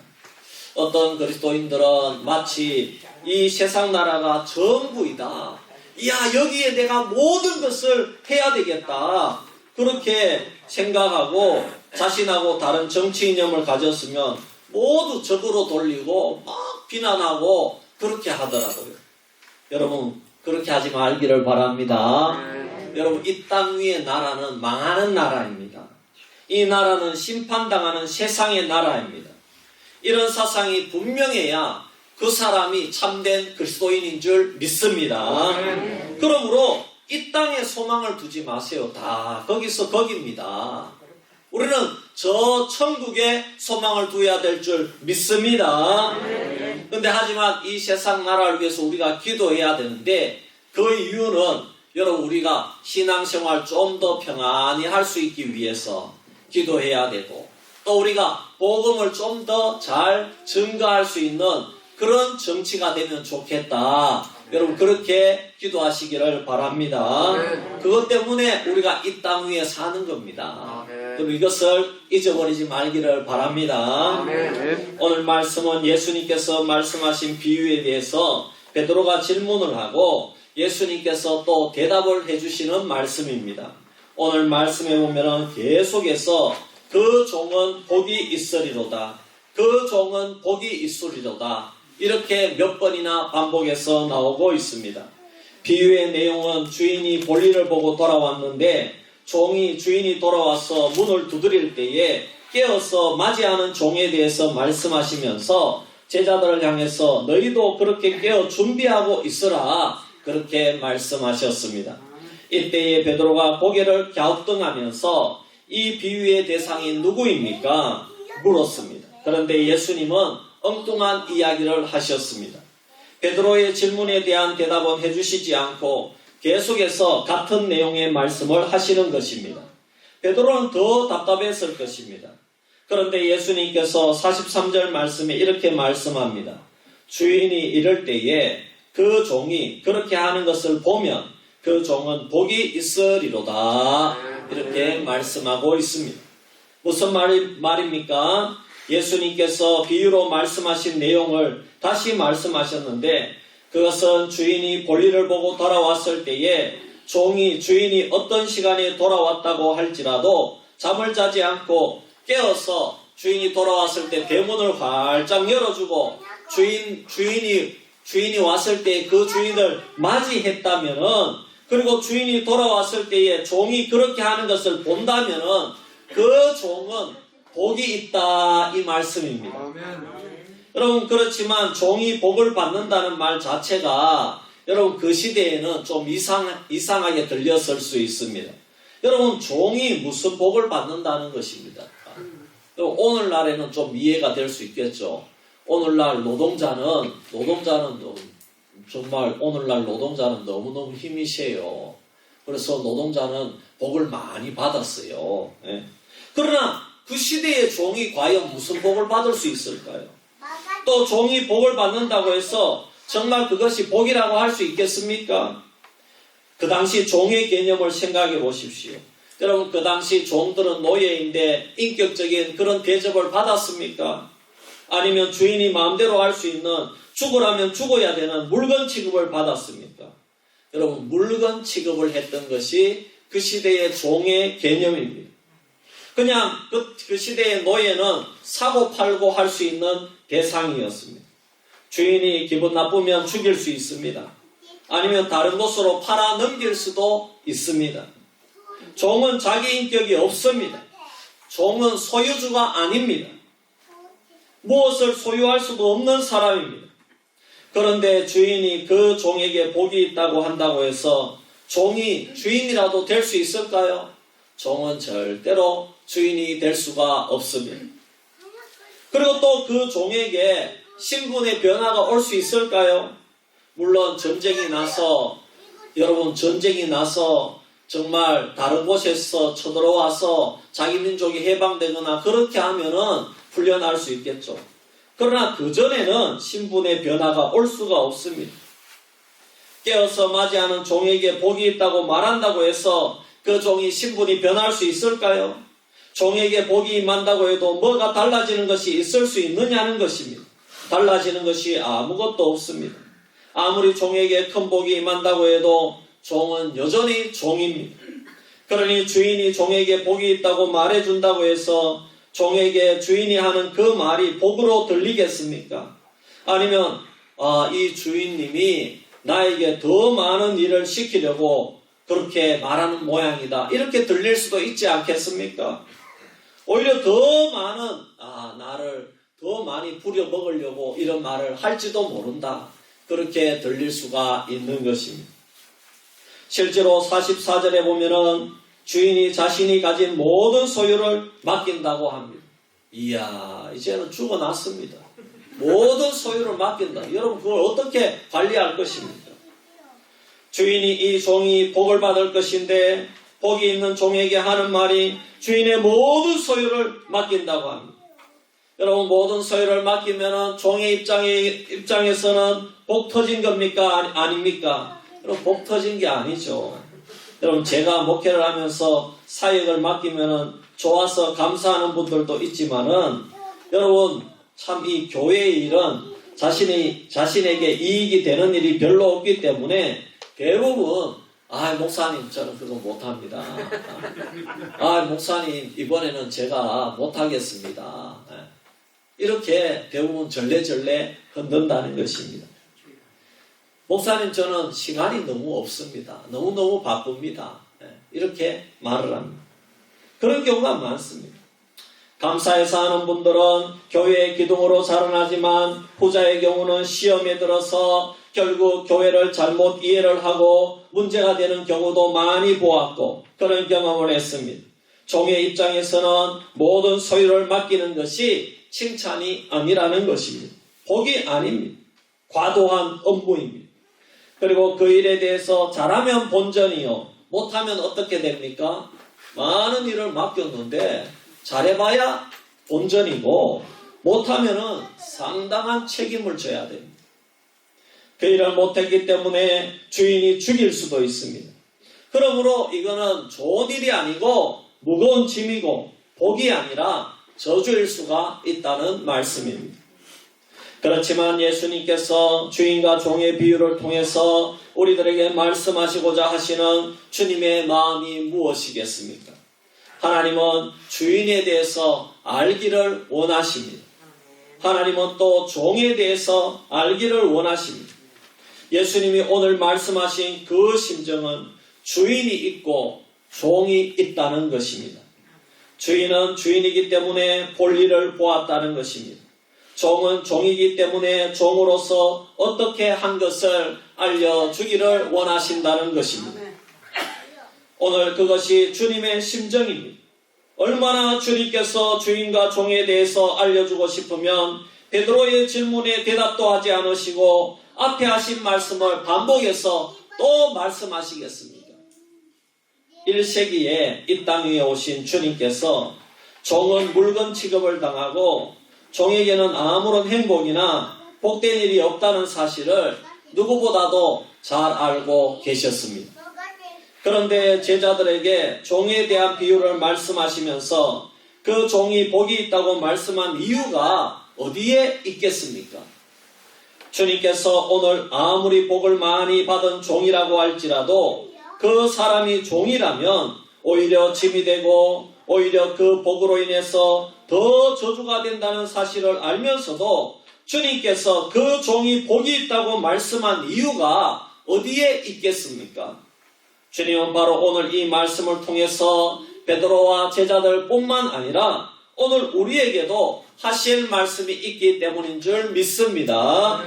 어떤 그리스도인들은 마치 이 세상 나라가 전부이다. 이야, 여기에 내가 모든 것을 해야 되겠다. 그렇게 생각하고 자신하고 다른 정치 이념을 가졌으면 모두 적으로 돌리고 막 비난하고 그렇게 하더라고요. 여러분, 그렇게 하지 말기를 바랍니다. 여러분, 이 땅 위의 나라는 망하는 나라입니다. 이 나라는 심판당하는 세상의 나라입니다. 이런 사상이 분명해야 그 사람이 참된 그리스도인인 줄 믿습니다. 그러므로 이 땅에 소망을 두지 마세요. 다 거기서 거기입니다. 우리는 저 천국에 소망을 두어야 될 줄 믿습니다. 근데 하지만 이 세상 나라를 위해서 우리가 기도해야 되는데 그 이유는 여러분 우리가 신앙생활 좀 더 평안히 할 수 있기 위해서 기도해야 되고 또 우리가 복음을 좀 더 잘 증거할 수 있는 그런 정치가 되면 좋겠다. 여러분 그렇게 기도하시기를 바랍니다. 그것 때문에 우리가 이 땅 위에 사는 겁니다. 그럼 이것을 잊어버리지 말기를 바랍니다. 오늘 말씀은 예수님께서 말씀하신 비유에 대해서 베드로가 질문을 하고 예수님께서 또 대답을 해주시는 말씀입니다. 오늘 말씀에 보면 계속해서 그 종은 복이 있으리로다. 그 종은 복이 있으리로다. 이렇게 몇 번이나 반복해서 나오고 있습니다. 비유의 내용은 주인이 볼일을 보고 돌아왔는데 종이 주인이 돌아와서 문을 두드릴 때에 깨어서 맞이하는 종에 대해서 말씀하시면서 제자들을 향해서 너희도 그렇게 깨어 준비하고 있으라 그렇게 말씀하셨습니다. 이때에 베드로가 고개를 갸우뚱하면서 이 비유의 대상이 누구입니까? 물었습니다. 그런데 예수님은 엉뚱한 이야기를 하셨습니다. 베드로의 질문에 대한 대답은 해주시지 않고 계속해서 같은 내용의 말씀을 하시는 것입니다. 베드로는 더 답답했을 것입니다. 그런데 예수님께서 43절 말씀에 이렇게 말씀합니다. 주인이 이럴 때에 그 종이 그렇게 하는 것을 보면 그 종은 복이 있으리로다. 이렇게 말씀하고 있습니다. 무슨 말입니까? 예수님께서 비유로 말씀하신 내용을 다시 말씀하셨는데 그것은 주인이 볼일을 보고 돌아왔을 때에 종이 주인이 어떤 시간에 돌아왔다고 할지라도 잠을 자지 않고 깨어서 주인이 돌아왔을 때 대문을 활짝 열어주고 주인이 왔을 때 그 주인을 맞이했다면은 그리고 주인이 돌아왔을 때에 종이 그렇게 하는 것을 본다면은 그 종은 복이 있다 이 말씀입니다. 여러분 그렇지만 종이 복을 받는다는 말 자체가 여러분 그 시대에는 좀 이상하게 들렸을 수 있습니다. 여러분 종이 무슨 복을 받는다는 것입니다. 오늘날에는 좀 이해가 될 수 있겠죠. 오늘날 노동자는 정말 오늘날 노동자는 너무너무 힘이 세요. 그래서 노동자는 복을 많이 받았어요. 예. 그러나 그 시대의 종이 과연 무슨 복을 받을 수 있을까요? 또 종이 복을 받는다고 해서 정말 그것이 복이라고 할 수 있겠습니까? 그 당시 종의 개념을 생각해 보십시오. 여러분 그 당시 종들은 노예인데 인격적인 그런 대접을 받았습니까? 아니면 주인이 마음대로 할 수 있는 죽으라면 죽어야 되는 물건 취급을 받았습니까? 여러분 물건 취급을 했던 것이 그 시대의 종의 개념입니다. 그냥 그 시대의 노예는 사고 팔고 할 수 있는 대상이었습니다. 주인이 기분 나쁘면 죽일 수 있습니다. 아니면 다른 곳으로 팔아 넘길 수도 있습니다. 종은 자기 인격이 없습니다. 종은 소유주가 아닙니다. 무엇을 소유할 수도 없는 사람입니다. 그런데 주인이 그 종에게 복이 있다고 한다고 해서 종이 주인이라도 될 수 있을까요? 종은 절대로 주인이 될 수가 없습니다. 그리고 또 그 종에게 신분의 변화가 올 수 있을까요? 물론 전쟁이 나서 정말 다른 곳에서 쳐들어와서 자기 민족이 해방되거나 그렇게 하면은 풀려날 수 있겠죠. 그러나 그전에는 신분의 변화가 올 수가 없습니다. 깨어서 맞이하는 종에게 복이 있다고 말한다고 해서 그 종이 신분이 변할 수 있을까요? 종에게 복이 임한다고 해도 뭐가 달라지는 것이 있을 수 있느냐는 것입니다. 달라지는 것이 아무것도 없습니다. 아무리 종에게 큰 복이 임한다고 해도 종은 여전히 종입니다. 그러니 주인이 종에게 복이 있다고 말해준다고 해서 종에게 주인이 하는 그 말이 복으로 들리겠습니까? 아니면 이 주인님이 나에게 더 많은 일을 시키려고 그렇게 말하는 모양이다, 이렇게 들릴 수도 있지 않겠습니까? 오히려 더 많은 나를 더 많이 부려먹으려고 이런 말을 할지도 모른다, 그렇게 들릴 수가 있는 것입니다. 실제로 44절에 보면은 주인이 자신이 가진 모든 소유를 맡긴다고 합니다. 이야, 이제는 죽어났습니다. 모든 소유를 맡긴다. 여러분, 그걸 어떻게 관리할 것입니까? 주인이 이 종이 복을 받을 것인데 복이 있는 종에게 하는 말이 주인의 모든 소유를 맡긴다고 합니다. 여러분, 모든 소유를 맡기면 종의 입장에서는 복 터진 겁니까? 아닙니까? 여러분, 복 터진 게 아니죠. 여러분, 제가 목회를 하면서 사역을 맡기면 좋아서 감사하는 분들도 있지만은, 여러분, 참 이 교회의 일은 자신에게 이익이 되는 일이 별로 없기 때문에 대부분 목사님, 저는 그거 못합니다. 목사님, 이번에는 제가 못하겠습니다. 이렇게 대부분 절레절레 흔든다는 것입니다. 목사님, 저는 시간이 너무 없습니다. 너무너무 바쁩니다. 이렇게 말을 합니다. 그런 경우가 많습니다. 감사해서 하는 분들은 교회의 기둥으로 자라나지만 후자의 경우는 시험에 들어서 결국 교회를 잘못 이해를 하고 문제가 되는 경우도 많이 보았고 그런 경험을 했습니다. 종의 입장에서는 모든 소유를 맡기는 것이 칭찬이 아니라는 것입니다. 복이 아닙니다. 과도한 업무입니다. 그리고 그 일에 대해서 잘하면 본전이요, 못하면 어떻게 됩니까? 많은 일을 맡겼는데 잘해봐야 본전이고 못하면은 상당한 책임을 져야 됩니다. 그 일을 못했기 때문에 주인이 죽일 수도 있습니다. 그러므로 이거는 좋은 일이 아니고 무거운 짐이고 복이 아니라 저주일 수가 있다는 말씀입니다. 그렇지만 예수님께서 주인과 종의 비유를 통해서 우리들에게 말씀하시고자 하시는 주님의 마음이 무엇이겠습니까? 하나님은 주인에 대해서 알기를 원하십니다. 하나님은 또 종에 대해서 알기를 원하십니다. 예수님이 오늘 말씀하신 그 심정은 주인이 있고 종이 있다는 것입니다. 주인은 주인이기 때문에 볼일을 보았다는 것입니다. 종은 종이기 때문에 종으로서 어떻게 한 것을 알려주기를 원하신다는 것입니다. 오늘 그것이 주님의 심정입니다. 얼마나 주님께서 주인과 종에 대해서 알려주고 싶으면 베드로의 질문에 대답도 하지 않으시고 앞에 하신 말씀을 반복해서 또 말씀하시겠습니까? 1세기에 이 땅 위에 오신 주님께서 종은 물건 취급을 당하고 종에게는 아무런 행복이나 복된 일이 없다는 사실을 누구보다도 잘 알고 계셨습니다. 그런데 제자들에게 종에 대한 비유를 말씀하시면서 그 종이 복이 있다고 말씀한 이유가 어디에 있겠습니까? 주님께서 오늘 아무리 복을 많이 받은 종이라고 할지라도 그 사람이 종이라면 오히려 짐이 되고 오히려 그 복으로 인해서 더 저주가 된다는 사실을 알면서도 주님께서 그 종이 복이 있다고 말씀한 이유가 어디에 있겠습니까? 주님은 바로 오늘 이 말씀을 통해서 베드로와 제자들 뿐만 아니라 오늘 우리에게도 하실 말씀이 있기 때문인 줄 믿습니다.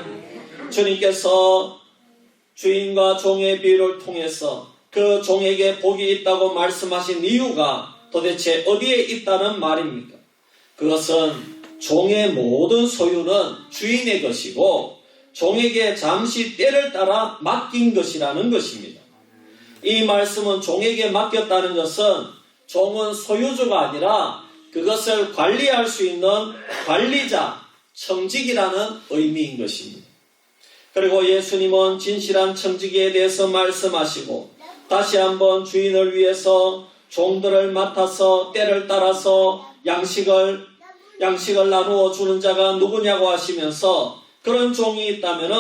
주님께서 주인과 종의 비유를 통해서 그 종에게 복이 있다고 말씀하신 이유가 도대체 어디에 있다는 말입니까? 그것은 종의 모든 소유는 주인의 것이고 종에게 잠시 때를 따라 맡긴 것이라는 것입니다. 이 말씀은 종에게 맡겼다는 것은 종은 소유주가 아니라 그것을 관리할 수 있는 관리자, 청직이라는 의미인 것입니다. 그리고 예수님은 진실한 청지기에 대해서 말씀하시고 다시 한번 주인을 위해서 종들을 맡아서 때를 따라서 양식을 나누어 주는 자가 누구냐고 하시면서 그런 종이 있다면은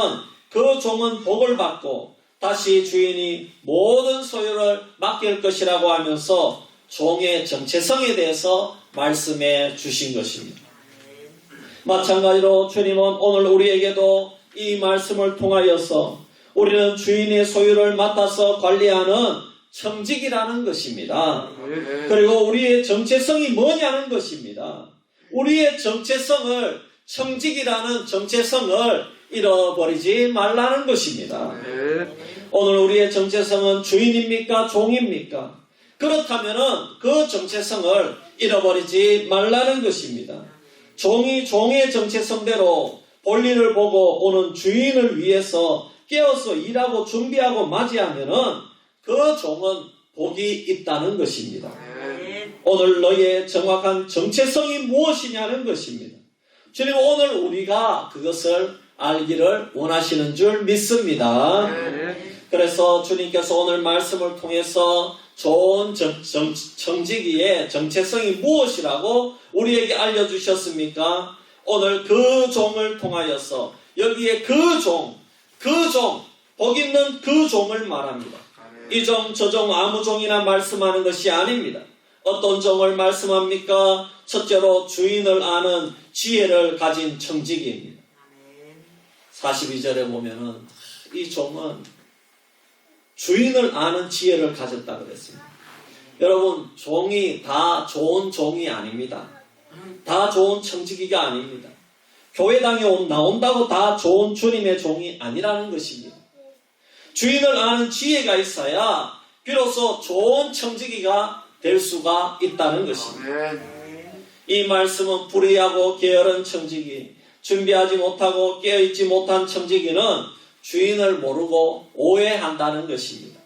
그 종은 복을 받고 다시 주인이 모든 소유를 맡길 것이라고 하면서 종의 정체성에 대해서 말씀해 주신 것입니다. 마찬가지로 주님은 오늘 우리에게도 이 말씀을 통하여서 우리는 주인의 소유를 맡아서 관리하는 청직이라는 것입니다. 그리고 우리의 정체성이 뭐냐는 것입니다. 우리의 정체성을 청직이라는 정체성을 잃어버리지 말라는 것입니다. 오늘 우리의 정체성은 주인입니까? 종입니까? 그렇다면은 그 정체성을 잃어버리지 말라는 것입니다. 종이 종의 정체성대로 볼일을 보고 오는 주인을 위해서 깨어서 일하고 준비하고 맞이하면은 그 종은 복이 있다는 것입니다. 오늘 너의 정확한 정체성이 무엇이냐는 것입니다. 주님 오늘 우리가 그것을 알기를 원하시는 줄 믿습니다. 그래서 주님께서 오늘 말씀을 통해서 좋은 청지기의 정체성이 무엇이라고 우리에게 알려주셨습니까? 오늘 그 종을 통하여서 여기에 그 종, 복 있는 그 종을 말합니다. 이 종, 저 종, 아무 종이나 말씀하는 것이 아닙니다. 어떤 종을 말씀합니까? 첫째로 주인을 아는 지혜를 가진 청지기입니다. 42절에 보면은 이 종은 주인을 아는 지혜를 가졌다 그랬습니다. 여러분, 종이 다 좋은 종이 아닙니다. 다 좋은 청지기가 아닙니다. 교회당에 나온다고 다 좋은 주님의 종이 아니라는 것입니다. 주인을 아는 지혜가 있어야 비로소 좋은 청지기가 될 수가 있다는 것입니다. 이 말씀은 불의하고 게으른 청지기, 준비하지 못하고 깨어있지 못한 청지기는 주인을 모르고 오해한다는 것입니다.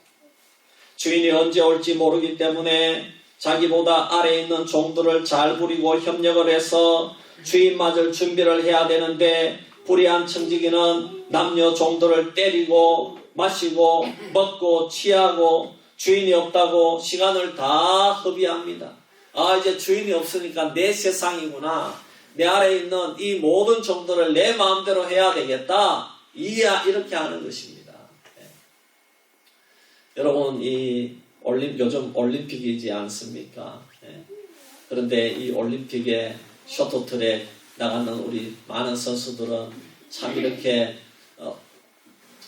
주인이 언제 올지 모르기 때문에 자기보다 아래에 있는 종들을 잘 부리고 협력을 해서 주인 맞을 준비를 해야 되는데 불의한 청지기는 남녀 종들을 때리고 마시고 먹고 취하고 주인이 없다고 시간을 다 허비합니다. 아, 이제 주인이 없으니까 내 세상이구나. 내 아래에 있는 이 모든 종들을 내 마음대로 해야 되겠다. 이렇게 하는 것입니다. 네. 여러분, 요즘 올림픽이지 않습니까? 네. 그런데 이 올림픽에 쇼트트랙 나가는 우리 많은 선수들은 참 이렇게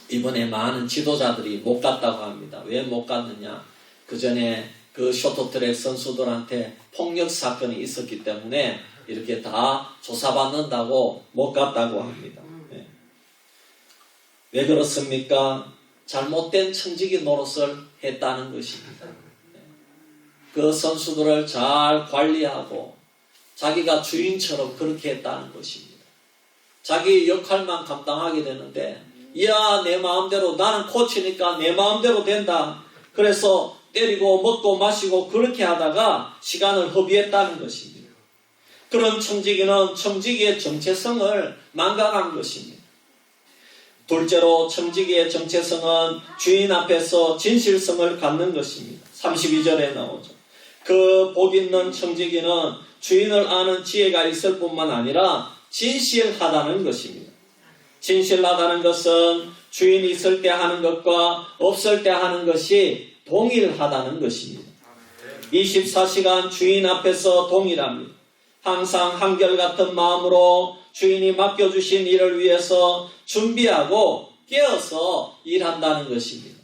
이번에 많은 지도자들이 못 갔다고 합니다. 왜 못 갔느냐? 그 전에 그 쇼트트랙 선수들한테 폭력 사건이 있었기 때문에 이렇게 다 조사받는다고 못 갔다고 합니다. 네. 왜 그렇습니까? 잘못된 청지기 노릇을 했다는 것입니다. 네. 그 선수들을 잘 관리하고 자기가 주인처럼 그렇게 했다는 것입니다. 자기 역할만 감당하게 되는데 내 마음대로 나는 코치니까 내 마음대로 된다. 그래서 때리고 먹고 마시고 그렇게 하다가 시간을 허비했다는 것입니다. 그런 청지기는 청지기의 정체성을 망각한 것입니다. 둘째로 청지기의 정체성은 주인 앞에서 진실성을 갖는 것입니다. 32절에 나오죠. 그 복 있는 청지기는 주인을 아는 지혜가 있을 뿐만 아니라 진실하다는 것입니다. 진실하다는 것은 주인이 있을 때 하는 것과 없을 때 하는 것이 동일하다는 것입니다. 24시간 주인 앞에서 동일합니다. 항상 한결같은 마음으로 주인이 맡겨주신 일을 위해서 준비하고 깨어서 일한다는 것입니다.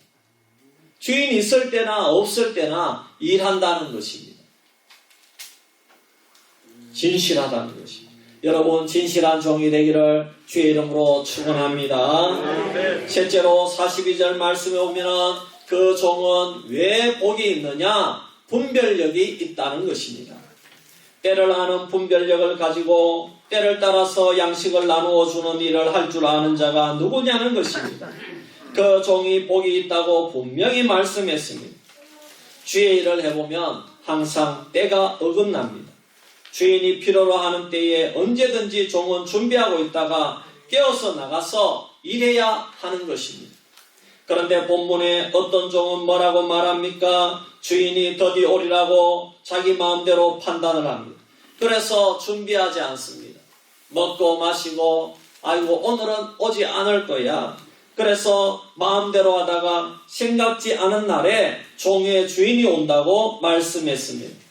주인이 있을 때나 없을 때나 일한다는 것입니다. 진실하다는 것입니다. 여러분, 진실한 종이 되기를 주의 이름으로 축원합니다. 셋째로 42절 말씀에 보면 그 종은 왜 복이 있느냐? 분별력이 있다는 것입니다. 때를 아는 분별력을 가지고 때를 따라서 양식을 나누어 주는 일을 할 줄 아는 자가 누구냐는 것입니다. 그 종이 복이 있다고 분명히 말씀했습니다. 주의 일을 해보면 항상 때가 어긋납니다. 주인이 필요로 하는 때에 언제든지 종은 준비하고 있다가 깨어서 나가서 일해야 하는 것입니다. 그런데 본문에 어떤 종은 뭐라고 말합니까? 주인이 더디 오리라고 자기 마음대로 판단을 합니다. 그래서 준비하지 않습니다. 먹고 마시고 아이고 오늘은 오지 않을 거야. 그래서 마음대로 하다가 생각지 않은 날에 종의 주인이 온다고 말씀했습니다.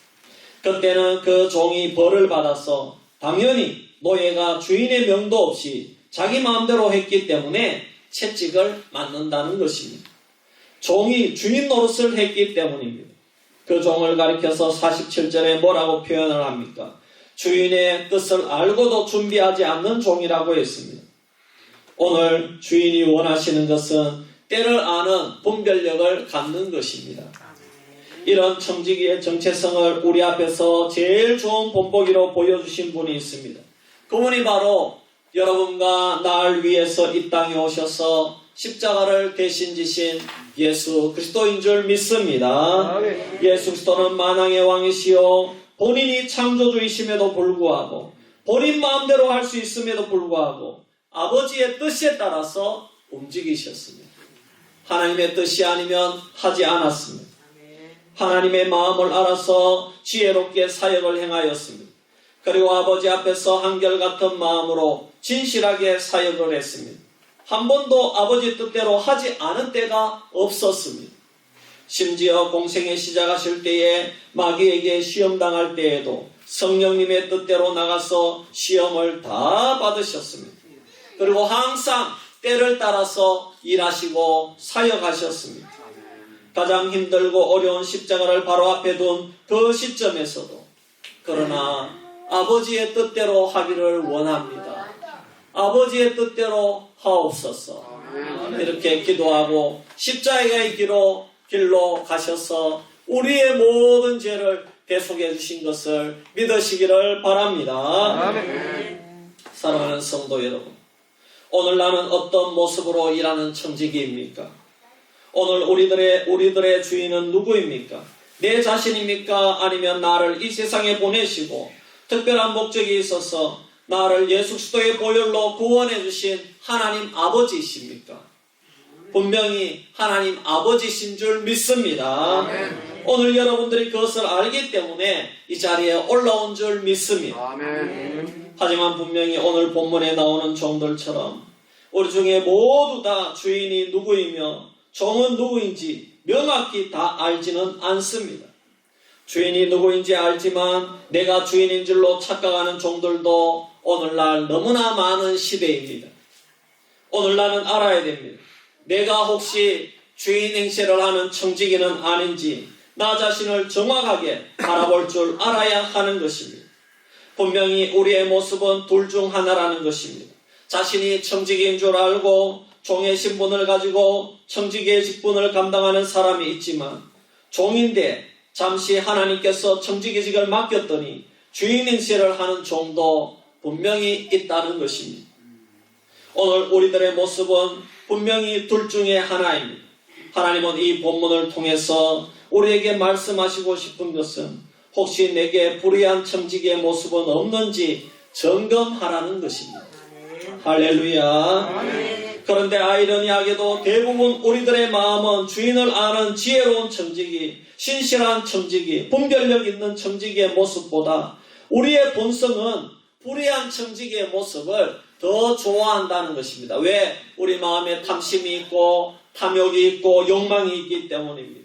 그때는 그 종이 벌을 받아서 당연히 노예가 주인의 명도 없이 자기 마음대로 했기 때문에 채찍을 맞는다는 것입니다. 종이 주인 노릇을 했기 때문입니다. 그 종을 가리켜서 47절에 뭐라고 표현을 합니까? 주인의 뜻을 알고도 준비하지 않는 종이라고 했습니다. 오늘 주인이 원하시는 것은 때를 아는 분별력을 갖는 것입니다. 이런 청지기의 정체성을 우리 앞에서 제일 좋은 본보기로 보여주신 분이 있습니다. 그분이 바로 여러분과 날 위해서 이 땅에 오셔서 십자가를 대신 지신 예수 그리스도인 줄 믿습니다. 예수 그리스도는 만왕의 왕이시요 본인이 창조주이심에도 불구하고 본인 마음대로 할 수 있음에도 불구하고 아버지의 뜻에 따라서 움직이셨습니다. 하나님의 뜻이 아니면 하지 않았습니다. 하나님의 마음을 알아서 지혜롭게 사역을 행하였습니다. 그리고 아버지 앞에서 한결같은 마음으로 진실하게 사역을 했습니다. 한 번도 아버지 뜻대로 하지 않은 때가 없었습니다. 심지어 공생에 시작하실 때에 마귀에게 시험당할 때에도 성령님의 뜻대로 나가서 시험을 다 받으셨습니다. 그리고 항상 때를 따라서 일하시고 사역하셨습니다. 가장 힘들고 어려운 십자가를 바로 앞에 둔 그 시점에서도 그러나 아버지의 뜻대로 하기를 원합니다. 아버지의 뜻대로 하옵소서. 이렇게 기도하고 십자가의 길로 가셔서 우리의 모든 죄를 대속해 주신 것을 믿으시기를 바랍니다. 사랑하는 성도 여러분, 오늘 나는 어떤 모습으로 일하는 청지기입니까? 오늘 우리들의 주인은 누구입니까? 내 자신입니까? 아니면 나를 이 세상에 보내시고 특별한 목적이 있어서 나를 예수 그리스도의 보혈로 구원해 주신 하나님 아버지이십니까? 분명히 하나님 아버지이신 줄 믿습니다. 오늘 여러분들이 그것을 알기 때문에 이 자리에 올라온 줄 믿습니다. 하지만 분명히 오늘 본문에 나오는 종들처럼 우리 중에 모두 다 주인이 누구이며 종은 누구인지 명확히 다 알지는 않습니다. 주인이 누구인지 알지만 내가 주인인 줄로 착각하는 종들도 오늘날 너무나 많은 시대입니다. 오늘날은 알아야 됩니다. 내가 혹시 주인 행세를 하는 청지기는 아닌지 나 자신을 정확하게 바라볼 줄 알아야 하는 것입니다. 분명히 우리의 모습은 둘 중 하나라는 것입니다. 자신이 청지기인 줄 알고 종의 신분을 가지고 청지기의 직분을 감당하는 사람이 있지만 종인데 잠시 하나님께서 청지기직을 맡겼더니 주인 행세를 하는 종도 분명히 있다는 것입니다. 오늘 우리들의 모습은 분명히 둘 중에 하나입니다. 하나님은 이 본문을 통해서 우리에게 말씀하시고 싶은 것은 혹시 내게 불의한 청지기의 모습은 없는지 점검하라는 것입니다. 할렐루야. 그런데 아이러니하게도 대부분 우리들의 마음은 주인을 아는 지혜로운 청지기, 신실한 청지기, 분별력 있는 청지기의 모습보다 우리의 본성은 불의한 청지기의 모습을 더 좋아한다는 것입니다. 왜? 우리 마음에 탐심이 있고 탐욕이 있고 욕망이 있기 때문입니다.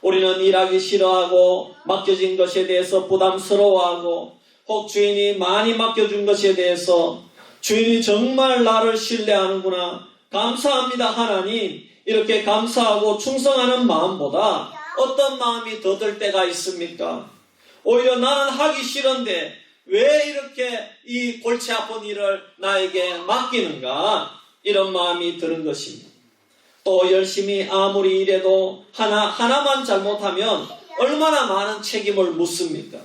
우리는 일하기 싫어하고 맡겨진 것에 대해서 부담스러워하고 혹 주인이 많이 맡겨준 것에 대해서 주인이 정말 나를 신뢰하는구나, 감사합니다 하나님, 이렇게 감사하고 충성하는 마음보다 어떤 마음이 더 들 때가 있습니까? 오히려 나는 하기 싫은데 왜 이렇게 이 골치 아픈 일을 나에게 맡기는가, 이런 마음이 드는 것입니다. 또 열심히 아무리 일해도 하나만 잘못하면 얼마나 많은 책임을 묻습니까?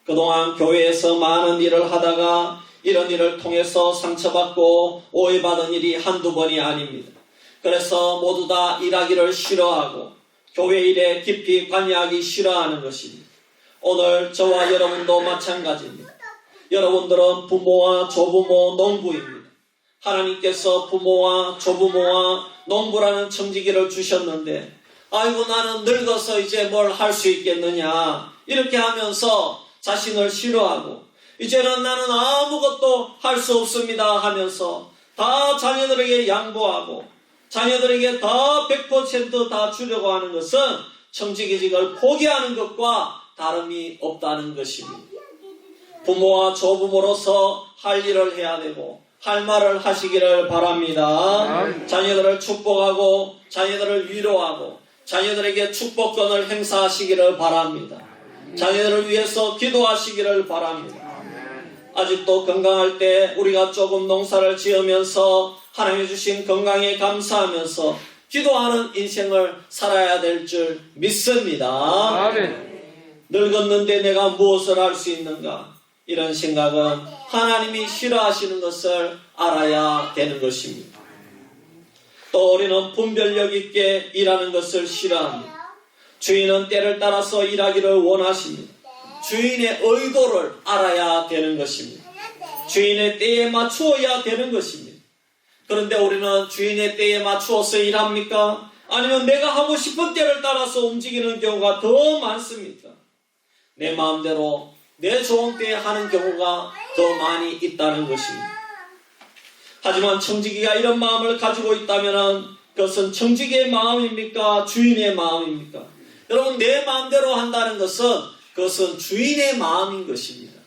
그동안 교회에서 많은 일을 하다가 이런 일을 통해서 상처받고 오해받은 일이 한두 번이 아닙니다. 그래서 모두 다 일하기를 싫어하고 교회 일에 깊이 관여하기 싫어하는 것입니다. 오늘 저와 여러분도 마찬가지입니다. 여러분들은 부모와 조부모, 농부입니다. 하나님께서 부모와 조부모와 농부라는 청지기를 주셨는데 아이고 나는 늙어서 이제 뭘 할 수 있겠느냐 이렇게 하면서 자신을 싫어하고 이제는 나는 아무것도 할 수 없습니다 하면서 다 자녀들에게 양보하고 자녀들에게 다 100% 다 주려고 하는 것은 청지기직을 포기하는 것과 다름이 없다는 것입니다. 부모와 조부모로서 할 일을 해야 되고 할 말을 하시기를 바랍니다. 자녀들을 축복하고 자녀들을 위로하고 자녀들에게 축복권을 행사하시기를 바랍니다. 자녀들을 위해서 기도하시기를 바랍니다. 아직도 건강할 때 우리가 조금 농사를 지으면서 하나님이 주신 건강에 감사하면서 기도하는 인생을 살아야 될 줄 믿습니다. 늙었는데 내가 무엇을 할 수 있는가? 이런 생각은 하나님이 싫어하시는 것을 알아야 되는 것입니다. 또 우리는 분별력 있게 일하는 것을 싫어합니다. 주인은 때를 따라서 일하기를 원하십니다. 주인의 의도를 알아야 되는 것입니다. 주인의 때에 맞추어야 되는 것입니다. 그런데 우리는 주인의 때에 맞추어서 일합니까? 아니면 내가 하고 싶은 때를 따라서 움직이는 경우가 더 많습니까? 내 마음대로 내 좋은 때에 하는 경우가 더 많이 있다는 것입니다. 하지만 청지기가 이런 마음을 가지고 있다면 그것은 청지기의 마음입니까? 주인의 마음입니까? 여러분 내 마음대로 한다는 것은 그것은 주인의 마음인 것입니다.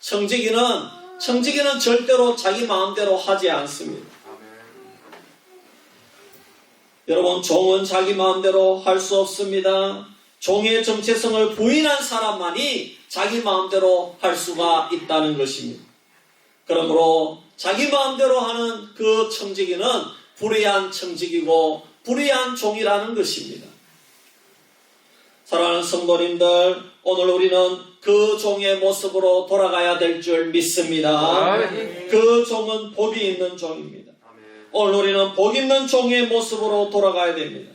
청지기는 절대로 자기 마음대로 하지 않습니다. 여러분 종은 자기 마음대로 할 수 없습니다. 종의 정체성을 부인한 사람만이 자기 마음대로 할 수가 있다는 것입니다. 그러므로 자기 마음대로 하는 그 청지기는 불의한 청지기고 불의한 종이라는 것입니다. 사랑하는 성도님들, 오늘 우리는 그 종의 모습으로 돌아가야 될 줄 믿습니다. 그 종은 복이 있는 종입니다. 오늘 우리는 복 있는 종의 모습으로 돌아가야 됩니다.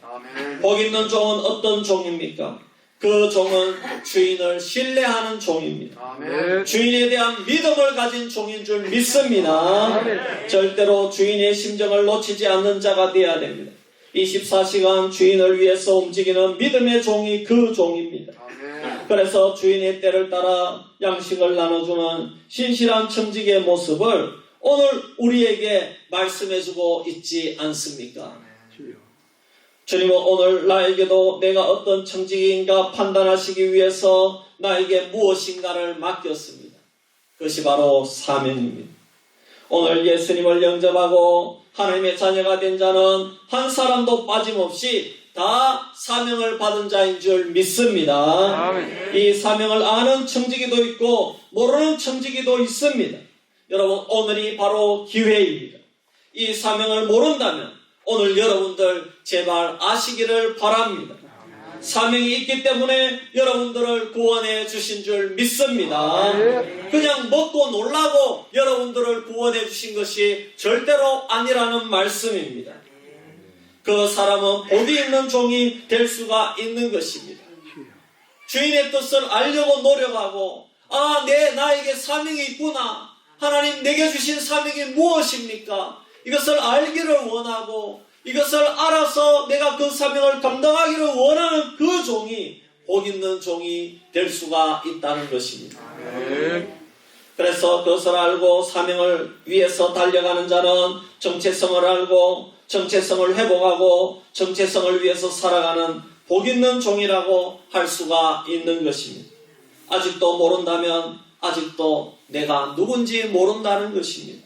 복 있는 종은 어떤 종입니까? 그 종은 주인을 신뢰하는 종입니다. 주인에 대한 믿음을 가진 종인 줄 믿습니다. 절대로 주인의 심정을 놓치지 않는 자가 되어야 됩니다. 24시간 주인을 위해서 움직이는 믿음의 종이 그 종입니다. 그래서 주인의 때를 따라 양식을 나눠주는 신실한 청지기의 모습을 오늘 우리에게 말씀해주고 있지 않습니까? 주님은 오늘 나에게도 내가 어떤 청지기인가 판단하시기 위해서 나에게 무엇인가를 맡겼습니다. 그것이 바로 사명입니다. 오늘 예수님을 영접하고 하나님의 자녀가 된 자는 한 사람도 빠짐없이 다 사명을 받은 자인 줄 믿습니다. 이 사명을 아는 청지기도 있고 모르는 청지기도 있습니다. 여러분 오늘이 바로 기회입니다. 이 사명을 모른다면 오늘 여러분들 제발 아시기를 바랍니다. 사명이 있기 때문에 여러분들을 구원해 주신 줄 믿습니다. 그냥 먹고 놀라고 여러분들을 구원해 주신 것이 절대로 아니라는 말씀입니다. 그 사람은 복이 있는 종이 될 수가 있는 것입니다. 주인의 뜻을 알려고 노력하고 나에게 사명이 있구나. 하나님 내게 주신 사명이 무엇입니까? 이것을 알기를 원하고 이것을 알아서 내가 그 사명을 감당하기를 원하는 그 종이 복 있는 종이 될 수가 있다는 것입니다. 그래서 그것을 알고 사명을 위해서 달려가는 자는 정체성을 알고 정체성을 회복하고 정체성을 위해서 살아가는 복 있는 종이라고 할 수가 있는 것입니다. 아직도 모른다면 아직도 내가 누군지 모른다는 것입니다.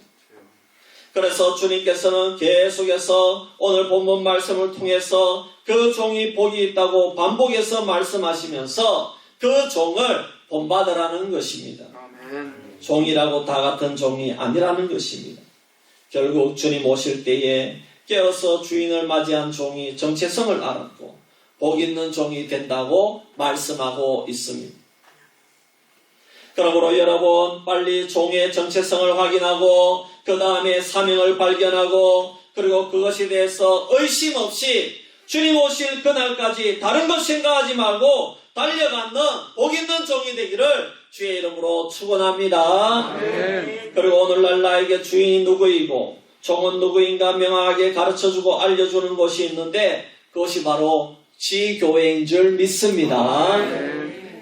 그래서 주님께서는 계속해서 오늘 본문 말씀을 통해서 그 종이 복이 있다고 반복해서 말씀하시면서 그 종을 본받으라는 것입니다. 종이라고 다 같은 종이 아니라는 것입니다. 결국 주님 오실 때에 깨어서 주인을 맞이한 종이 정체성을 알았고 복 있는 종이 된다고 말씀하고 있습니다. 그러므로 여러분 빨리 종의 정체성을 확인하고 그 다음에 사명을 발견하고 그리고 그것에 대해서 의심 없이 주님 오실 그날까지 다른 것 생각하지 말고 달려가는 복 있는 종이 되기를 주의 이름으로 축원합니다. 그리고 오늘날 나에게 주인이 누구이고 종은 누구인가 명확하게 가르쳐주고 알려주는 것이 있는데 그것이 바로 지교회인 줄 믿습니다.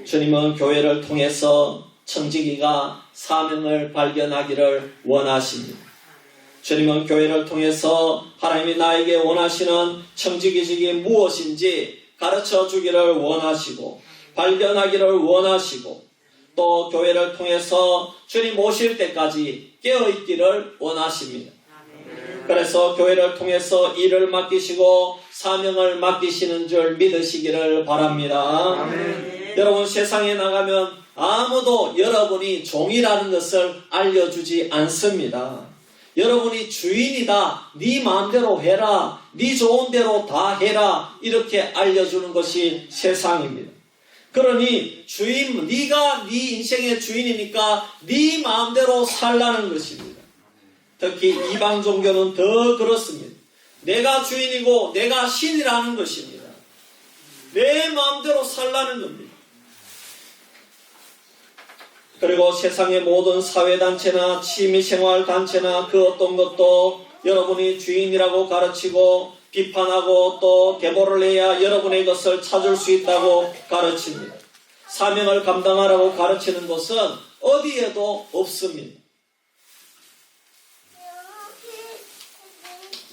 주님은 교회를 통해서 청지기가 사명을 발견하기를 원하십니다. 주님은 교회를 통해서 하나님이 나에게 원하시는 청지기직이 무엇인지 가르쳐 주기를 원하시고 발견하기를 원하시고 또 교회를 통해서 주님 오실 때까지 깨어있기를 원하십니다. 그래서 교회를 통해서 일을 맡기시고 사명을 맡기시는 줄 믿으시기를 바랍니다. 여러분 세상에 나가면 아무도 여러분이 종이라는 것을 알려주지 않습니다. 여러분이 주인이다. 네 마음대로 해라. 네 좋은 대로 다 해라. 이렇게 알려주는 것이 세상입니다. 그러니 주인, 네가 네 인생의 주인이니까 네 마음대로 살라는 것입니다. 특히 이방 종교는 더 그렇습니다. 내가 주인이고 내가 신이라는 것입니다. 내 마음대로 살라는 겁니다. 그리고 세상의 모든 사회단체나 취미생활단체나 그 어떤 것도 여러분이 주인이라고 가르치고 비판하고 또 계보를 해야 여러분의 것을 찾을 수 있다고 가르칩니다. 사명을 감당하라고 가르치는 것은 어디에도 없습니다.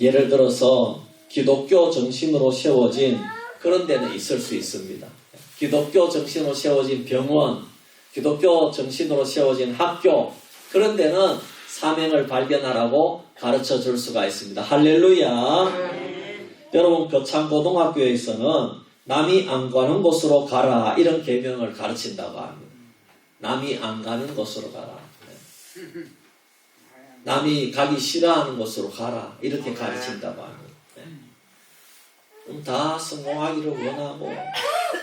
예를 들어서 기독교 정신으로 세워진 그런 데는 있을 수 있습니다. 기독교 정신으로 세워진 병원, 기독교 정신으로 세워진 학교, 그런 데는 사명을 발견하라고 가르쳐 줄 수가 있습니다. 할렐루야. 여러분 거창고등학교에서는 남이 안 가는 곳으로 가라 이런 계명을 가르친다고 합니다. 남이 안 가는 곳으로 가라. 남이 가기 싫어하는 곳으로 가라 이렇게 가르친다고 합니다. 다 성공하기를 원하고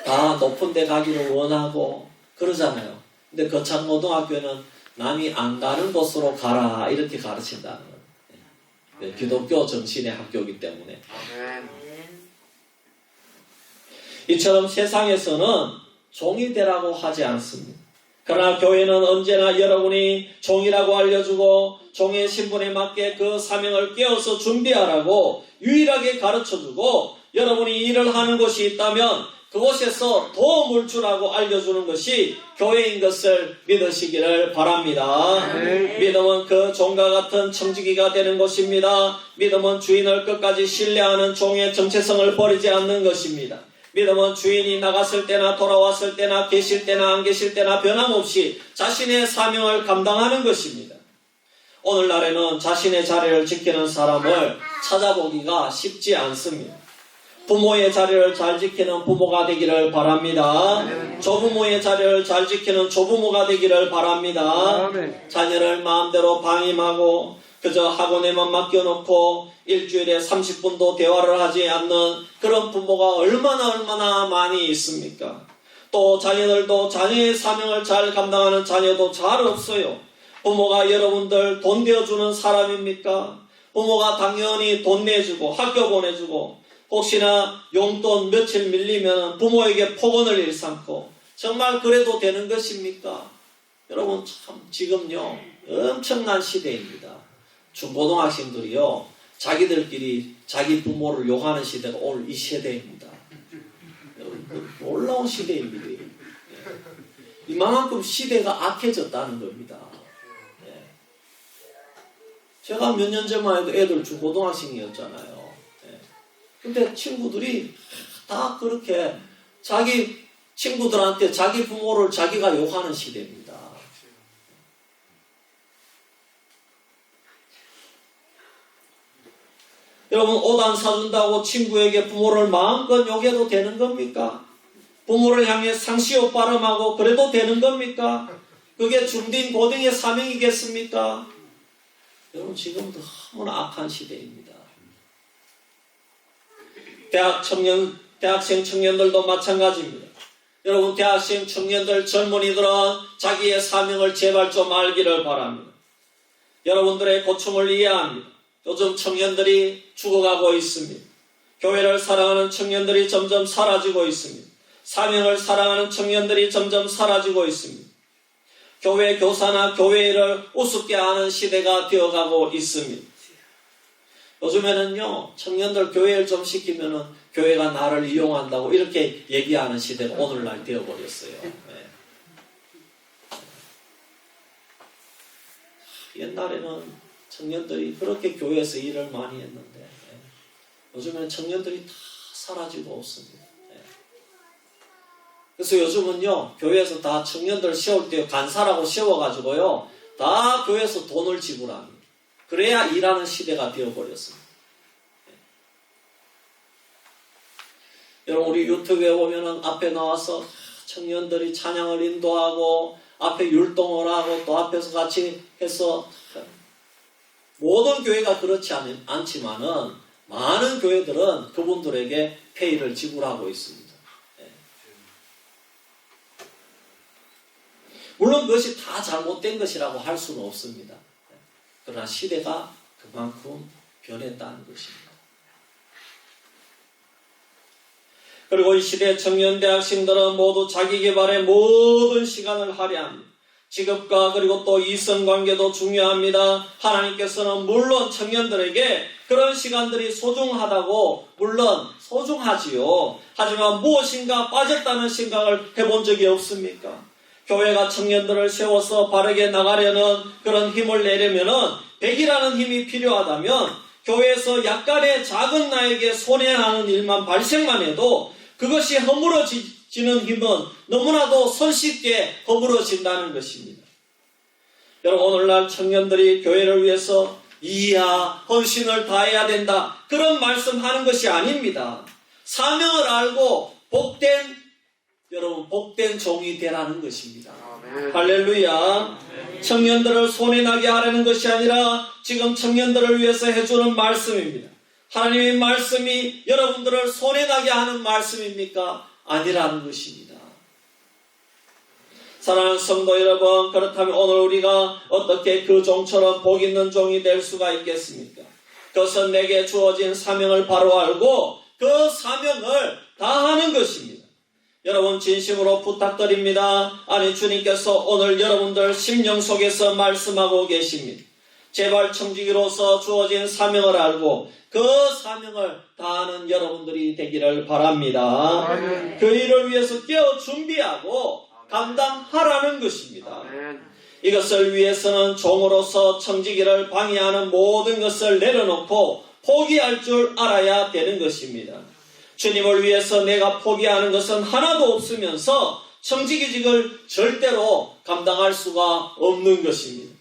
다 높은 데 가기를 원하고 그러잖아요. 근데 거창고등학교는 남이 안 가는 곳으로 가라 이렇게 가르친다는 거예요. 기독교 정신의 학교이기 때문에. 이처럼 세상에서는 종이 되라고 하지 않습니다. 그러나 교회는 언제나 여러분이 종이라고 알려주고 종의 신분에 맞게 그 사명을 깨어서 준비하라고 유일하게 가르쳐주고 여러분이 일을 하는 곳이 있다면 그곳에서 도움을 주라고 알려주는 것이 교회인 것을 믿으시기를 바랍니다. 믿음은 그 종과 같은 청지기가 되는 것입니다. 믿음은 주인을 끝까지 신뢰하는 종의 정체성을 버리지 않는 것입니다. 믿음은 주인이 나갔을 때나 돌아왔을 때나 계실 때나 안 계실 때나 변함없이 자신의 사명을 감당하는 것입니다. 오늘날에는 자신의 자리를 지키는 사람을 찾아보기가 쉽지 않습니다. 부모의 자리를 잘 지키는 부모가 되기를 바랍니다. 조부모의 자리를 잘 지키는 조부모가 되기를 바랍니다. 자녀를 마음대로 방임하고 그저 학원에만 맡겨놓고 일주일에 30분도 대화를 하지 않는 그런 부모가 얼마나 많이 있습니까? 또 자녀들도 자녀의 사명을 잘 감당하는 자녀도 잘 없어요. 부모가 여러분들 돈 되어주는 사람입니까? 부모가 당연히 돈 내주고 학교 보내주고 혹시나 용돈 며칠 밀리면 부모에게 폭언을 일삼고 정말 그래도 되는 것입니까? 여러분 참 지금요 엄청난 시대입니다. 중고등학생들이요 자기들끼리 자기 부모를 욕하는 시대가 오늘 이 세대입니다. 놀라운 시대입니다. 이만큼 시대가 악해졌다는 겁니다. 제가 몇 년 전만 해도 애들 중고등학생이었잖아요. 근데 친구들이 다 그렇게 자기 친구들한테 자기 부모를 자기가 욕하는 시대입니다. 여러분 옷 안 사준다고 친구에게 부모를 마음껏 욕해도 되는 겁니까? 부모를 향해 상시옷 발음하고 그래도 되는 겁니까? 그게 중딩 고등의 사명이겠습니까? 여러분 지금 너무나 악한 시대입니다. 대학생 청년들도 마찬가지입니다. 여러분 대학생 청년들 젊은이들은 자기의 사명을 제발 좀 알기를 바랍니다. 여러분들의 고충을 이해합니다. 요즘 청년들이 죽어가고 있습니다. 교회를 사랑하는 청년들이 점점 사라지고 있습니다. 사명을 사랑하는 청년들이 점점 사라지고 있습니다. 교회 교사나 교회 일을 우습게 하는 시대가 되어가고 있습니다. 요즘에는요, 청년들 교회를 좀 시키면은 교회가 나를 이용한다고 이렇게 얘기하는 시대가 오늘날 되어버렸어요. 네. 옛날에는 청년들이 그렇게 교회에서 일을 많이 했는데, 네. 요즘에는 청년들이 다 사라지고 없습니다. 네. 그래서 요즘은요, 교회에서 다 청년들 세울 때 간사라고 세워가지고요, 다 교회에서 돈을 지불합니다. 그래야 일하는 시대가 되어버렸습니다. 네. 여러분, 우리 유튜브에 보면은 앞에 나와서 청년들이 찬양을 인도하고 앞에 율동을 하고 또 앞에서 같이 해서, 모든 교회가 그렇지 않지만은 많은 교회들은 그분들에게 페이를 지불하고 있습니다. 네. 물론 그것이 다 잘못된 것이라고 할 수는 없습니다. 네. 그러나 시대가 그만큼 변했다는 것입니다. 그리고 이 시대 청년 대학생들은 모두 자기 개발에 모든 시간을 할애합니다. 직업과 그리고 또 이성관계도 중요합니다. 하나님께서는 물론 청년들에게 그런 시간들이 소중하다고, 물론 소중하지요. 하지만 무엇인가 빠졌다는 생각을 해본 적이 없습니까? 교회가 청년들을 세워서 바르게 나가려는 그런 힘을 내려면은 100이라는 힘이 필요하다면 교회에서 약간의 작은 나에게 손해나는 일만 발생만 해도 그것이 허물어지는 힘은 너무나도 손쉽게 허물어진다는 것입니다. 여러분, 오늘날 청년들이 교회를 위해서 헌신을 다해야 된다, 그런 말씀하는 것이 아닙니다. 사명을 알고 복된 종이 되라는 것입니다. 할렐루야. 청년들을 손해나게 하려는 것이 아니라 지금 청년들을 위해서 해주는 말씀입니다. 하나님의 말씀이 여러분들을 손해나게 하는 말씀입니까? 아니라는 것입니다. 사랑하는 성도 여러분, 그렇다면 오늘 우리가 어떻게 그 종처럼 복 있는 종이 될 수가 있겠습니까? 그것은 내게 주어진 사명을 바로 알고 그 사명을 다하는 것입니다. 여러분, 진심으로 부탁드립니다. 아니, 주님께서 오늘 여러분들 심령 속에서 말씀하고 계십니다. 제발 청지기로서 주어진 사명을 알고 그 사명을 다하는 여러분들이 되기를 바랍니다. 아멘. 그 일을 위해서 깨어 준비하고 감당하라는 것입니다. 아멘. 이것을 위해서는 종으로서 청지기를 방해하는 모든 것을 내려놓고 포기할 줄 알아야 되는 것입니다. 주님을 위해서 내가 포기하는 것은 하나도 없으면서 청지기직을 절대로 감당할 수가 없는 것입니다.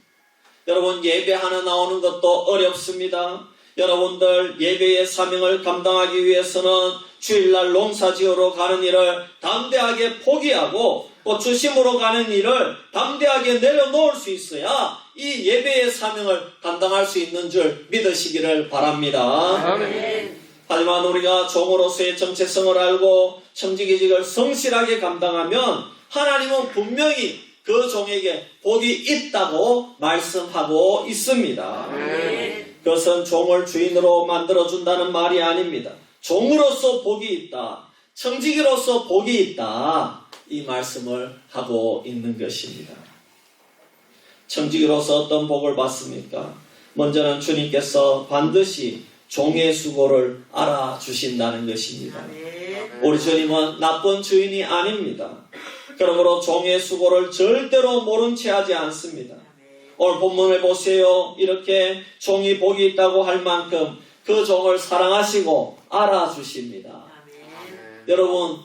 여러분, 예배 하나 나오는 것도 어렵습니다. 여러분들 예배의 사명을 감당하기 위해서는 주일날 농사지으러 가는 일을 담대하게 포기하고 또 주심으로 가는 일을 담대하게 내려놓을 수 있어야 이 예배의 사명을 감당할 수 있는 줄 믿으시기를 바랍니다. 아멘. 하지만 우리가 종으로서의 정체성을 알고 청지기직을 성실하게 감당하면 하나님은 분명히 그 종에게 복이 있다고 말씀하고 있습니다. 아멘. 그것은 종을 주인으로 만들어준다는 말이 아닙니다. 종으로서 복이 있다, 청지기로서 복이 있다, 이 말씀을 하고 있는 것입니다. 청지기로서 어떤 복을 받습니까? 먼저는 주님께서 반드시 종의 수고를 알아주신다는 것입니다. 우리 주님은 나쁜 주인이 아닙니다. 그러므로 종의 수고를 절대로 모른 채 하지 않습니다. 오늘 본문을 보세요. 이렇게 종이 복이 있다고 할 만큼 그 종을 사랑하시고 알아주십니다. 여러분,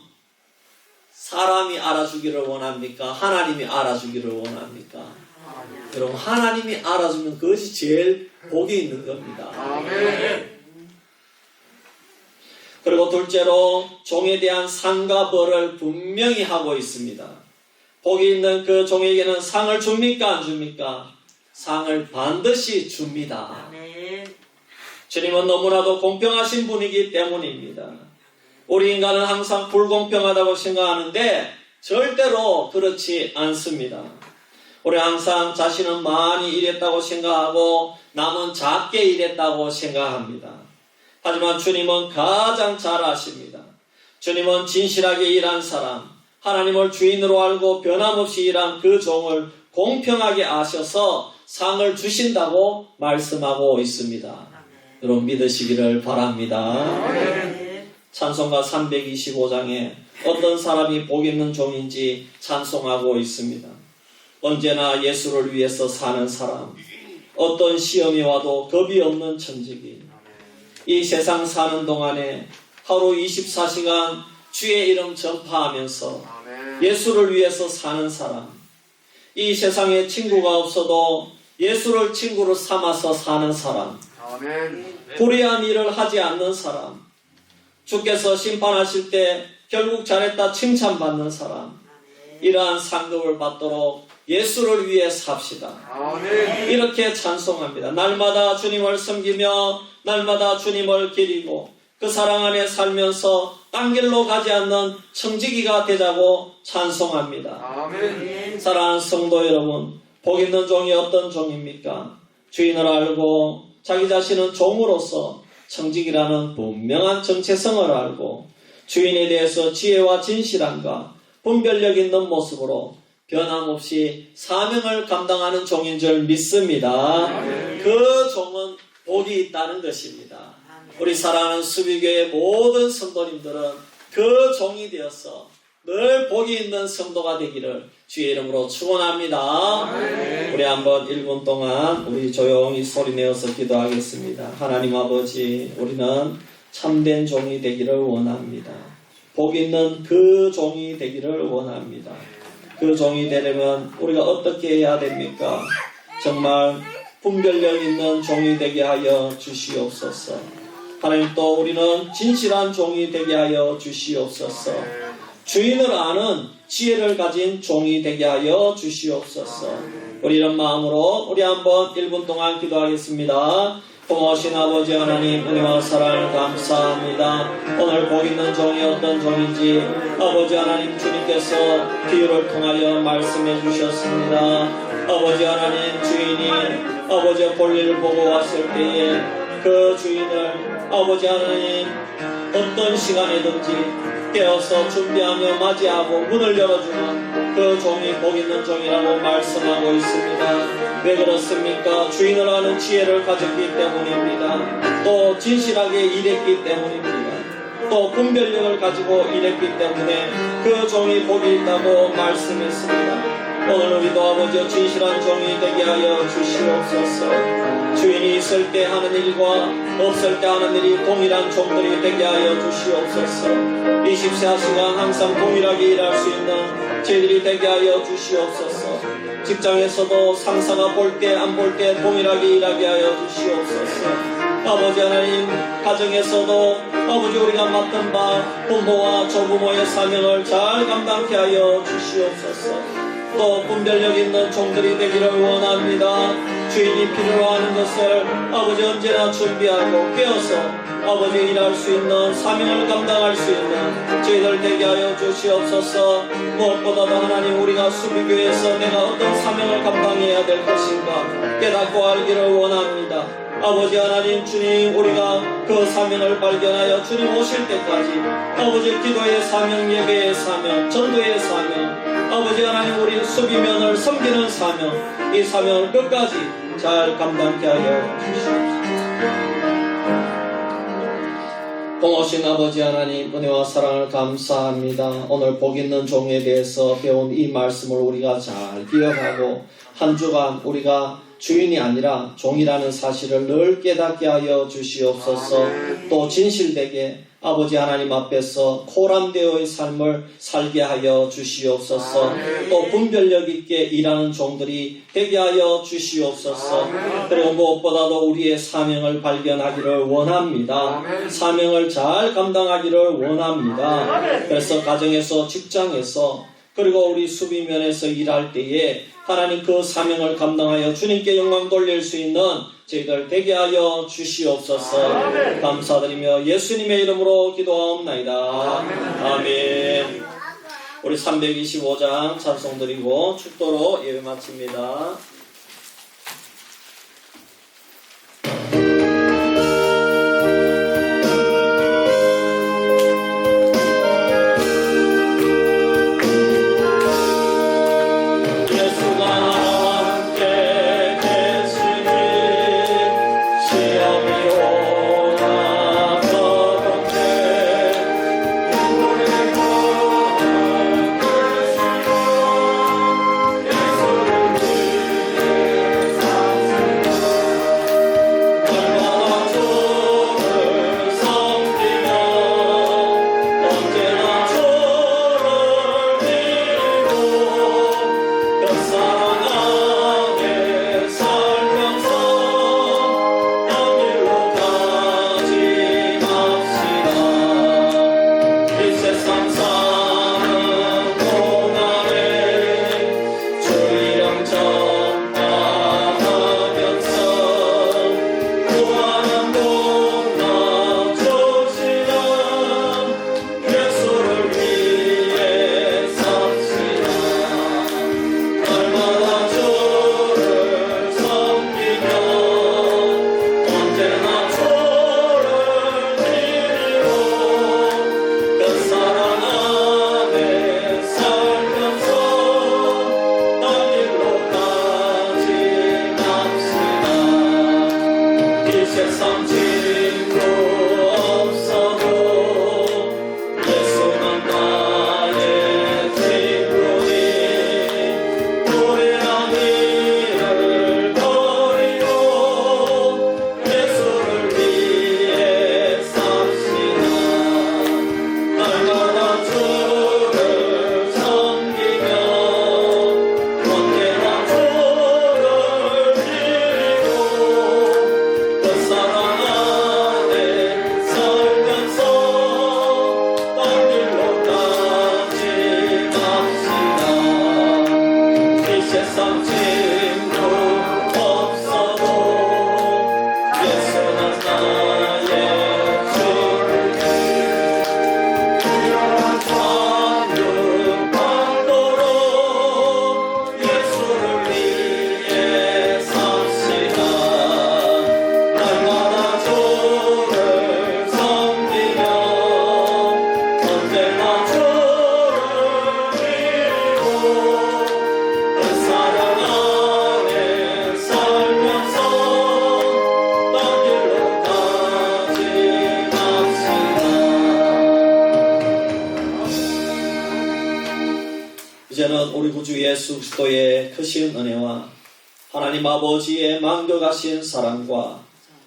사람이 알아주기를 원합니까? 하나님이 알아주기를 원합니까? 여러분, 하나님이 알아주면 그것이 제일 복이 있는 겁니다. 아멘. 그리고 둘째로 종에 대한 상과 벌을 분명히 하고 있습니다. 복이 있는 그 종에게는 상을 줍니까? 안 줍니까? 상을 반드시 줍니다. 아멘. 주님은 너무나도 공평하신 분이기 때문입니다. 우리 인간은 항상 불공평하다고 생각하는데 절대로 그렇지 않습니다. 우리 항상 자신은 많이 일했다고 생각하고 남은 작게 일했다고 생각합니다. 하지만 주님은 가장 잘 아십니다. 주님은 진실하게 일한 사람, 하나님을 주인으로 알고 변함없이 일한 그 종을 공평하게 아셔서 상을 주신다고 말씀하고 있습니다. 여러분 믿으시기를 바랍니다. 찬송가 325장에 어떤 사람이 복 있는 종인지 찬송하고 있습니다. 언제나 예수를 위해서 사는 사람, 어떤 시험이 와도 겁이 없는 천직이, 이 세상 사는 동안에 하루 24시간 주의 이름 전파하면서 예수를 위해서 사는 사람, 이 세상에 친구가 없어도 예수를 친구로 삼아서 사는 사람, 불의한 일을 하지 않는 사람, 주께서 심판하실 때 결국 잘했다 칭찬받는 사람, 이러한 상급을 받도록 예수를 위해 삽시다. 이렇게 찬송합니다. 날마다 주님을 섬기며 날마다 주님을 기리고 그 사랑 안에 살면서 딴 길로 가지 않는 청지기가 되자고 찬송합니다. 사랑하는 성도 여러분, 복 있는 종이 어떤 종입니까? 주인을 알고 자기 자신은 종으로서 청직이라는 분명한 정체성을 알고 주인에 대해서 지혜와 진실함과 분별력 있는 모습으로 변함없이 사명을 감당하는 종인 줄 믿습니다. 그 종은 복이 있다는 것입니다. 우리 사랑하는 수비교회 모든 성도님들은 그 종이 되어서 늘 복이 있는 성도가 되기를 주의 이름으로 축원합니다. 우리 한번 1분 동안 우리 조용히 소리내어서 기도하겠습니다. 하나님 아버지, 우리는 참된 종이 되기를 원합니다. 복 있는 그 종이 되기를 원합니다. 그 종이 되려면 우리가 어떻게 해야 됩니까? 정말 분별력 있는 종이 되게 하여 주시옵소서. 하나님, 또 우리는 진실한 종이 되게 하여 주시옵소서. 주인을 아는 지혜를 가진 종이 되게 하여 주시옵소서. 우리 이런 마음으로 우리 한번 1분 동안 기도하겠습니다. 고마우신 아버지 하나님, 은혜와 사랑을 감사합니다. 오늘 복 있는 종이 어떤 종인지 아버지 하나님 주님께서 비유를 통하여 말씀해 주셨습니다. 아버지 하나님, 주인이 아버지의 볼일을 보고 왔을 때에 그 주인을 아버지 하나님 어떤 시간이든지 깨어서 준비하며 맞이하고 문을 열어주는 그 종이 복 있는 종이라고 말씀하고 있습니다. 왜 그렇습니까? 주인을 아는 지혜를 가졌기 때문입니다. 또 진실하게 일했기 때문입니다. 또 분별력을 가지고 일했기 때문에 그 종이 복이 있다고 말씀했습니다. 오늘 우리도 아버지 진실한 종이 되게 하여 주시옵소서. 주인이 있을 때 하는 일과 없을 때 하는 일이 동일한 종들이 되게 하여 주시옵소서. 24시간 항상 동일하게 일할 수 있는 저희들이 되게 하여 주시옵소서. 직장에서도 상사가 볼 때 안 볼 때 동일하게 일하게 하여 주시옵소서. 아버지 하나님, 가정에서도 아버지 우리가 맡은 바 부모와 조부모의 사명을 잘 감당케 하여 주시옵소서. 또 분별력 있는 종들이 되기를 원합니다. 주인이 필요로 하는 것을 아버지 언제나 준비하고 깨어서 아버지 일할 수 있는 사명을 감당할 수 있는 저희들 되게 하여 주시옵소서. 무엇보다도 하나님, 우리가 수비교회에서 내가 어떤 사명을 감당해야 될 것인가 깨닫고 알기를 원합니다. 아버지 하나님, 주님, 우리가 그 사명을 발견하여 주님 오실 때까지 아버지 기도의 사명, 예배의 사명, 전도의 사명, 아버지 하나님 우리 수비면을 섬기는 사명, 이 사명을 끝까지 잘 감당케 하여 주시옵소서. 고마우신 아버지 하나님, 은혜와 사랑을 감사합니다. 오늘 복 있는 종에 대해서 배운 이 말씀을 우리가 잘 기억하고 한 주간 우리가 주인이 아니라 종이라는 사실을 늘 깨닫게 하여 주시옵소서. 또 진실되게 아버지 하나님 앞에서 코람되어의 삶을 살게 하여 주시옵소서. 또 분별력 있게 일하는 종들이 되게 하여 주시옵소서. 그리고 무엇보다도 우리의 사명을 발견하기를 원합니다. 사명을 잘 감당하기를 원합니다. 그래서 가정에서, 직장에서, 그리고 우리 수비면에서 일할 때에 하나님 그 사명을 감당하여 주님께 영광 돌릴 수 있는 저희들 되게 하여 주시옵소서. 감사드리며 예수님의 이름으로 기도하옵나이다. 아멘. 우리 325장 찬송 드리고 축도로 예배 마칩니다. 이제는 우리 구주 예수 그리스도의 크신 은혜와 하나님 아버지의 만격하신 사랑과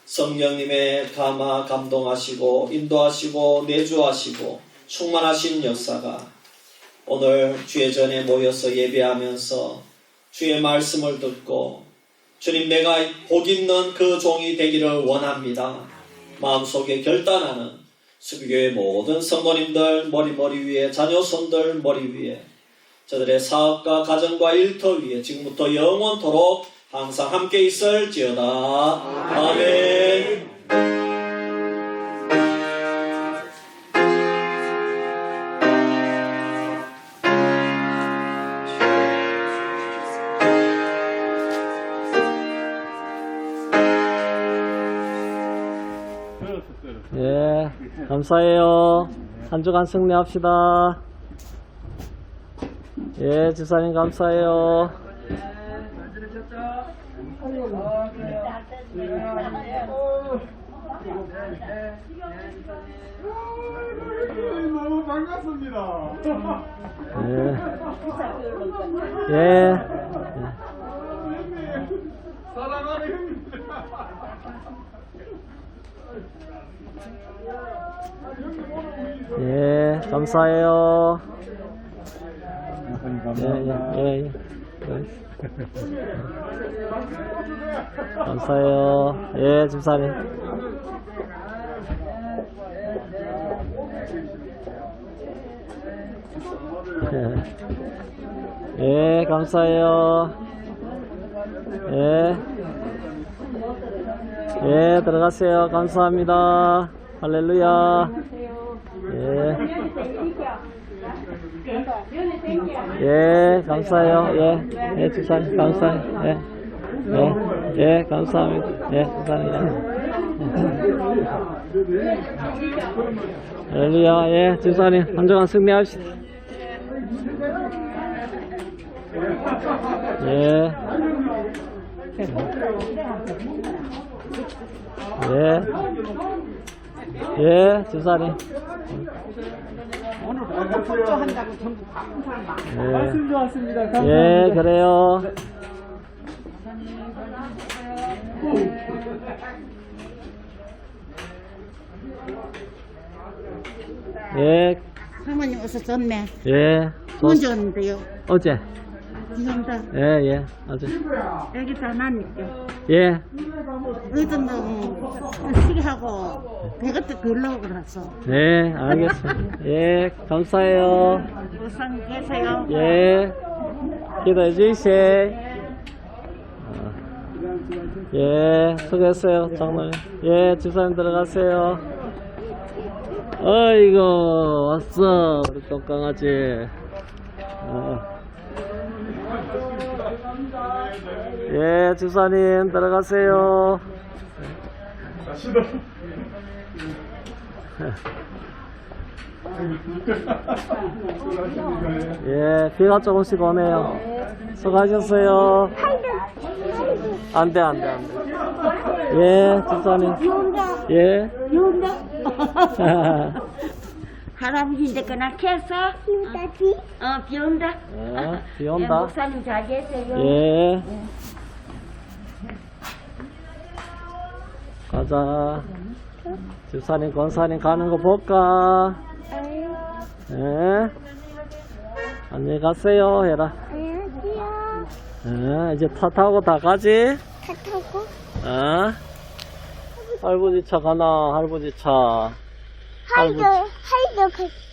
성령님의 감동하시고 인도하시고 내주하시고 충만하신 역사가 오늘 주의 전에 모여서 예배하면서 주의 말씀을 듣고 주님 내가 복 있는 그 종이 되기를 원합니다. 마음속에 결단하는 수비교회 모든 성도님들 머리 위에 자녀손들 머리 위에 저들의 사업과 가정과 일터 위에 지금부터 영원토록 항상 함께 있을지어다. 아멘. 예, 감사해요. 한 주간 승리합시다. 예, 집사님 감사해요. 너무 반갑습니다. 예. 예. 사랑하는 형님. 예, 감사해요. 예. 감사해요. 예, 집사님. 예, 감사해요. 예, 들어가세요. 감사합니다. 할렐루야. 예, 감사해요. 예, 집사님, 감사해요. 예, 감사합니다. 예, 집사님. 할렐루야. 예, 집사님, 한 주간 승리합시다. 예. 예, 집사님. 오늘 포토 한다고 전부 바쁜 사람 많아. 말씀 좋았습니다. 감사합니다. 예, 그래요. 예, 할머니 어서 졌네. 예. 언제 왔는데요? 어제. 지금다 예, 어제. 여기 다 나니까. 예, 어떤 거 시기하고 배것도 걸러오고 그랬어. 네, 알겠습니다. 예, 감사해요. 우선 계세요. 예, 기도해 주세요. 예, 수고했어요, 장로님. 예, 집사님 들어가세요. 어이구, 왔어, 우리 똥강아지. 예, 집사님 들어가세요. 예, 비가 조금씩 오네요. 수고하셨어요. 안 돼. 예, 집사님. 예. 할아버지인데 그날 켰어? 비 온다. 비 온다. 목사님 잘 계세요. 예. 가자. 집사님, 권사님 가는 거 볼까? 예. 안녕히 가세요, 해라. 예, 이제 타 타고 다 가지? 어? 할아버지 차 가나, 할아버지 차. 하이도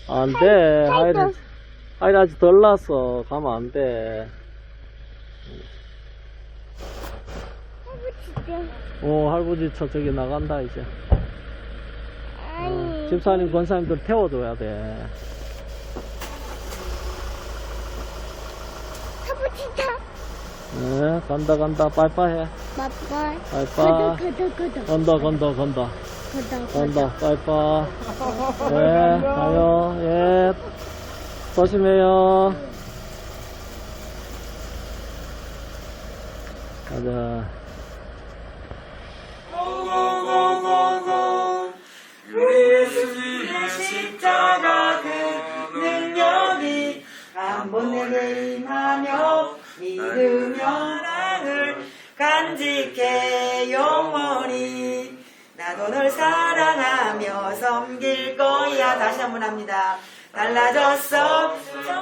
안 돼. 하이드 아직 덜 났어. 가면 안 돼. 할아버지 차 저기 나간다, 이제. 집사님, 권사님들 태워줘야 돼. 간다. 빠이빠이 해. 빠이빠이. 간다. 빠이빠이. 예, 가요. 예. 조심해요. 가자. 우리 예수님의 십자가 그 능력이 한 번에 내 사랑하며 섬길 거야. 다시 한번 합니다. 달라졌어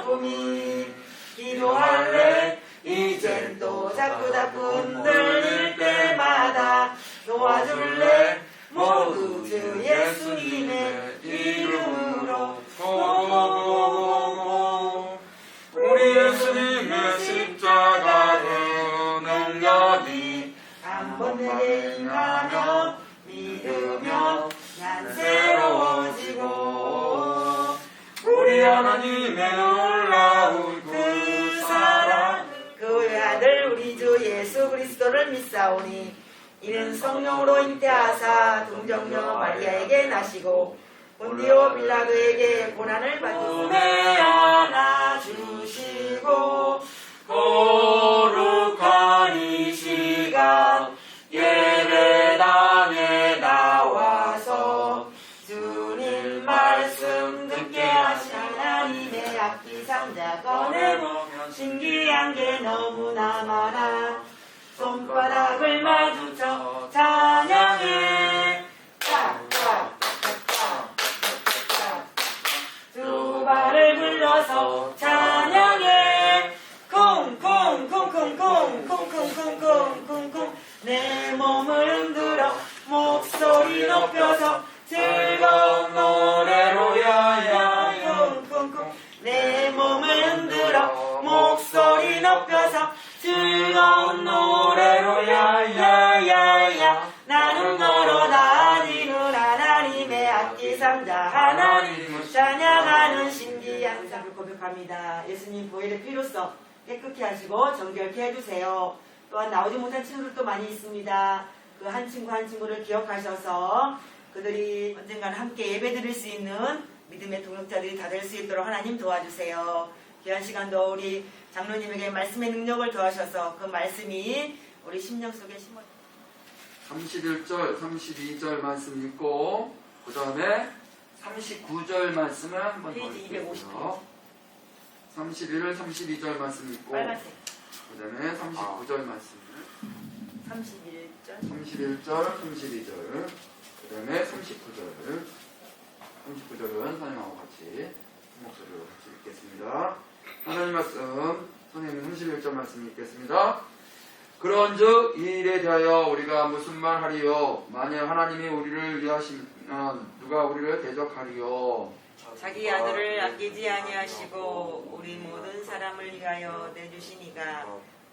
꿈이 기도할래 이젠 또 자꾸 흔들릴 때마다 도와줄래 모두 주 예수님의 이름으로 우리 예수님의 십자가의 능력이 한 번 내게 임하며 믿으며 난 새로워지고 우리 하나님의 놀라운 그 사랑 그의 아들 우리 주 예수 그리스도를 믿사오니 이는 성령으로 잉태하사 동정녀 마리아에게 나시고 본디오 빌라도에게 고난을 받으매 안아주시고 거룩한 이 시간 예배당에 나와서 주님 말씀 듣게 하신 하나님의 악기 상자 꺼내보면 신기한 게 너무나 많아 손바닥을 마주쳐 찬양해 두 발을 굴려서 찬양해 콩콩콩콩콩콩콩콩콩콩콩 내 몸을 흔들어 목소리 높여서 즐거운 노래로 야야 콩콩콩 내 몸을 흔들어 목소리 높여서 즐거운 노래로 야야야야 나는 너로 나아지는 하나님의 악기 상자 하나님을 찬양하는 신기한 삶을 고백합니다. 예수님 보혈의 피로써 깨끗게 하시고 정결케 해주세요. 또한 나오지 못한 친구들도 많이 있습니다. 그 한 친구 한 친구를 기억하셔서 그들이 언젠가는 함께 예배드릴 수 있는 믿음의 동역자들이 다 될 수 있도록 하나님 도와주세요. 귀한 시간도 우리 장로님에게 말씀의 능력을 더하셔서 그 말씀이 우리 심령 속에 심어 31절, 32절 말씀 읽고 그 다음에 39절 말씀을 한번 더 페이지 읽겠습니다. 31을 32절 말씀 읽고 빨간색 그 다음에 39절 말씀을 31절 31절, 32절 그 다음에 39절은 선생님하고 같이 목소리로 같이 읽겠습니다. 하나님 말씀 선생님 31절 말씀 읽겠습니다. 그런즉 이 일에 대하여 우리가 무슨 말 하리요? 만일 하나님이 우리를 위하시면 누가 우리를 대적하리요? 자기 아들을 아끼지 아니하시고 우리 모든 사람을 위하여 내주시니가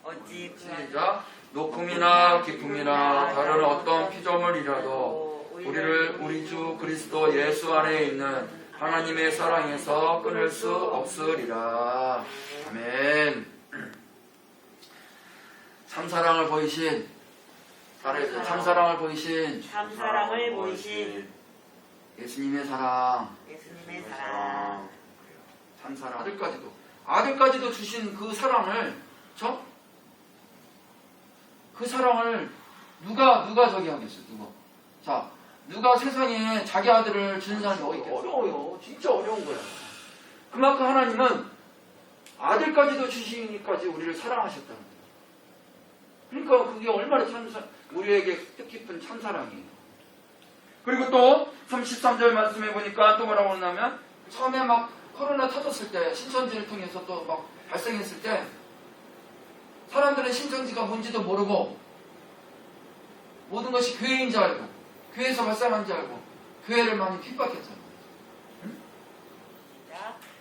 어찌 그 시작. 높음이나 기쁨이나 다른 어떤 피조물이라도 우리를 우리 주 그리스도 예수 안에 있는 하나님의 사랑에서 끊을 수 없으리라. 아멘. 참사랑을 보이신 참사랑을 보이신 참사랑을 보이신 예수님의 사랑 예수님의 사랑 참사랑 아들까지도 주신 그 사랑을 그 사랑을 누가 저기 하겠어요? 누가 세상에 자기 아들을 주는 사람이 어디 있겠어요? 어려워요. 진짜 어려운 거야. 그만큼 하나님은 아들까지도 주시니까지 우리를 사랑하셨다는 거예요. 그러니까 그게 얼마나 우리에게 뜻깊은 참사랑이에요. 그리고 또 33절 말씀해 보니까 또 뭐라고 하냐면 처음에 막 코로나 터졌을 때 신천지를 통해서 또 막 발생했을 때 사람들은 신천지가 뭔지도 모르고 모든 것이 교회인 줄 알고 교회에서 발생한 줄 알고 교회를 많이 핍박했잖아요.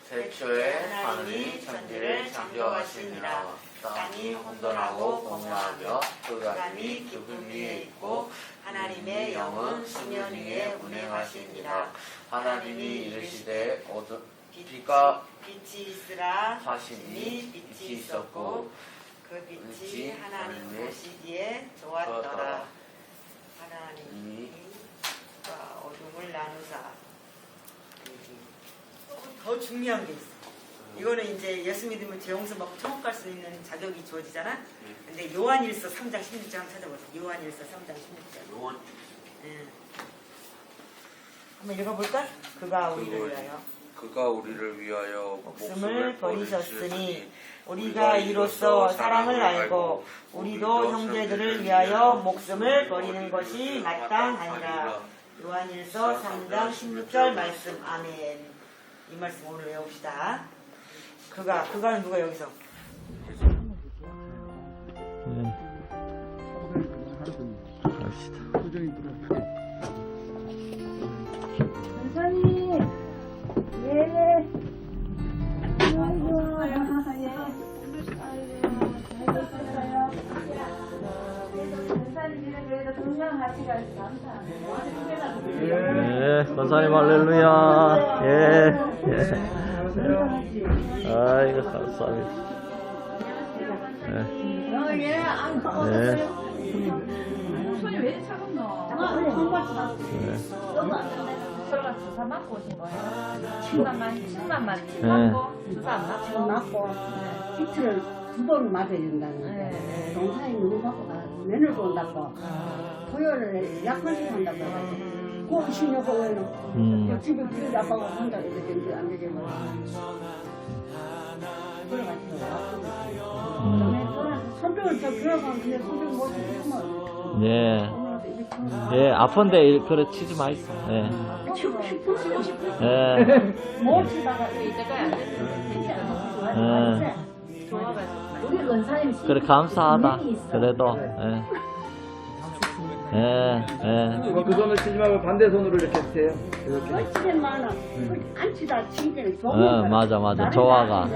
태초에 하나님이 천지를 창조하시니라 땅이 혼돈하고 공허하며 흑암이 깊은 위에 있고 하나님의 영은 수면 위에 운행하시니라 하나님이 이르시되 비가 빛이 있으라 하시니 빛이 있었고 그 빛이 하나님 보시기에 좋았더라. 하나님이 어둠을 나누사. 더 중요한 게 있어. 이거는 이제 예수 믿으면 죄 용서 받고 천국 갈 수 있는 자격이 주어지잖아. 근데 요한일서 3장 16절 한번 찾아보세요. 요한일서 3장 16절. 한번 읽어볼까? 그가 우리를 위하여 목숨을 버리셨으니 우리가 이로써 사랑을 알고 우리도 형제들을 위하여 목숨을 버리는 것이 마땅하니라. 요한일서 3장 16절 말씀. 아멘. 이 말씀 오늘 외웁시다. 그가는 누가 여기서? 네. 갑시다. 선생님, 예. 예, 권사님 할렐루야. 예, 예. 아이고, 감사합니다. 예. 예. 손이 왜 이렇게 차갑노? 예. 설마 주사 맞고 오신 거예요? 침만 예. 맞고 주사 안 맞고? 맞고 이틀을 2번 맞아야 된다는 네. 동사이 누구 맞고 가 면허도 온다고 토요일에 약관식 한다고 해가지고 꼭 26호에는 집에 비를 아빠가 혼자 이렇게 되는데 안 되게 뭐 그래가지고 저는 손등을 저 들어가면 그냥 손등 못 치면 예. 예, 아픈데 그래 치지 마이소. 예. 치고 싶어 예. 못 치다가 이때가 안 됐는데 진짜 예. 좋아가지고. 우리 은사님 그래 감사하다. 그래도 예. 예. 예. 그 손을 치지 말고 반대 손으로 이렇게 해주세요. 이렇게. 얼치게 많아 안 치다 치기는 좋은 어, 맞아. 조화가.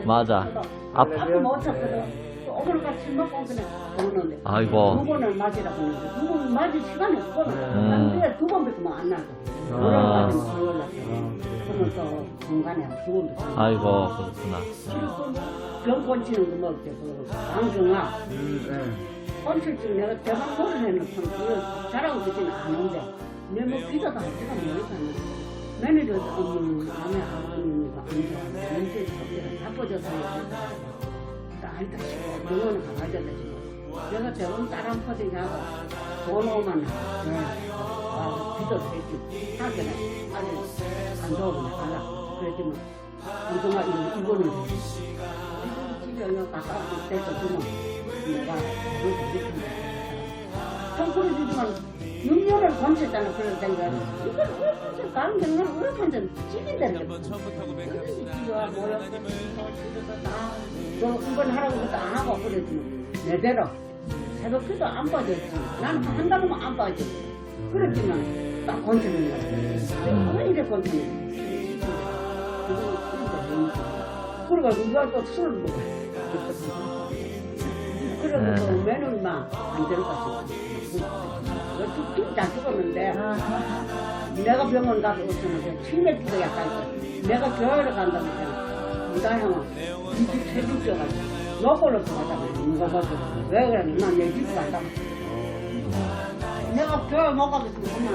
맞아. 아파 못 쳤거든 오늘 같이 먹고 그냥 오는데 아이고. 2번을 맞으라고 하는데 2번 맞을 시간이 없거든 근데 2번밖에 안 나고 아. 그러면 또 중간에 2번밖에 아이고 그렇구나. 병 곤치는 거 먹을 때그 안경아 곤칠증 내가 대박 노를 해놓고 그거 잘하고 그지는 않은데 내뭐 비자도 할 때가 모르잖아 매니저 남의 아버님이가 안 좋아 면제 바빠져서 알다 싶어 병원에 가가야 된다 지금 내가 병원 다른 퍼딩하고 돈 5만 원 비도 했지 하기는 아직 안 좋으면 가라 그랬지만 안정아 이거는 집에 그냥 가까운 데서 주면 내가 그걸 되겠습니다 청소를 주지만 6년을 건쳤잖아 그러니까 이걸 왜 다른 경우는 왜 건졌 찌린다는 게 집에와 모였고 너 이번 하라고 해서 안 하고 그랬지만 내대로 새벽 기도 안 빠졌지 나는 한다고 하면 안 빠졌지 그랬지만 딱 건드는 거야 왜 이래 건드는 그래가지고 누가 또 술을 먹어 그래서 매는만 안 들어갔어 다 죽었는데 내가 병원 가서 오셨는데 침맥기가 약간 있어 내가 교회를 간다고 했잖아 부다형은 이집 세집 쪄가지고 요걸로 들어가자고 이거 봐서 왜 그러니 난내 집 간다고 내가 교회 못 가서 엄마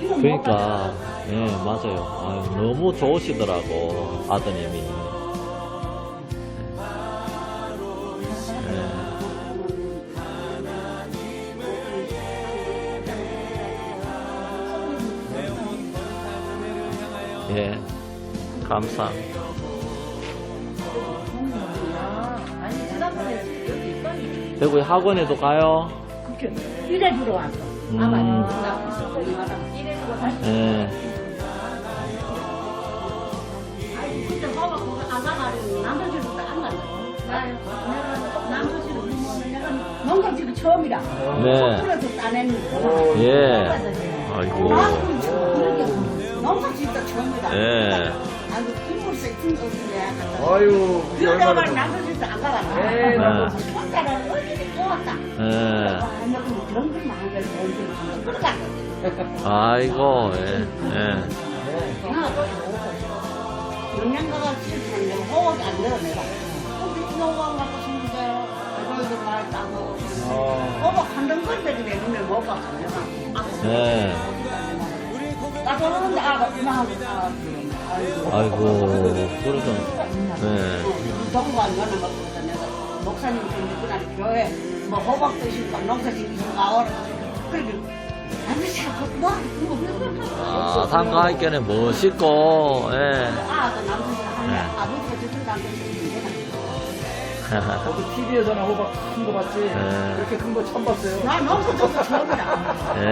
그러니까 예 맞아요. 아유, 너무 좋으시더라고 아드님이. 예, 감사. 아니 지난번에 여기 있더니 대구 학원에도 가요. 이래 주러 왔어 아마 나 이래주고 다시 예, 아니 그때 봐봐 거기 안 가가지고 남자집도 안 간다 내가 남자집을 보면 내가 뭔가 지금 처음이라 네, 그래서 따냈는데 예. 아이고, 뭔가 진짜 처음이다 예. 아이고 김물 세팅 어디냐 아유, 그게 그러다가 얼마나. 남자집도 안 가봤나 에이, 혼자는 어디를 좋았다 예. 그런 걸 많이 그러갔어 아이고, 예, 예. 영양가가 싫지만 내가 호흡이 안 들어 내가 호흡이 너무 안 갖고 싶은데 그래도 말 따고 호흡 한번 건드리 내는데 못 봤어 내가 예. 따가운데 이만하고 아이고, 그러던, 예. 정부 안 가는 거 보다 내가 목사님 그날 교회 뭐 호박 드시고 농사 짓고 나오라 그러고 아저씨 뭐 아, 상가하기에는 멋있고, 예. 아도 남편이 하네 아버지가 저쪽 남편이 저도 TV에서나 호박 큰 거 봤지. 네. 이렇게 큰 거 처음 봤어요. 나 농사져서 처음이라. 예.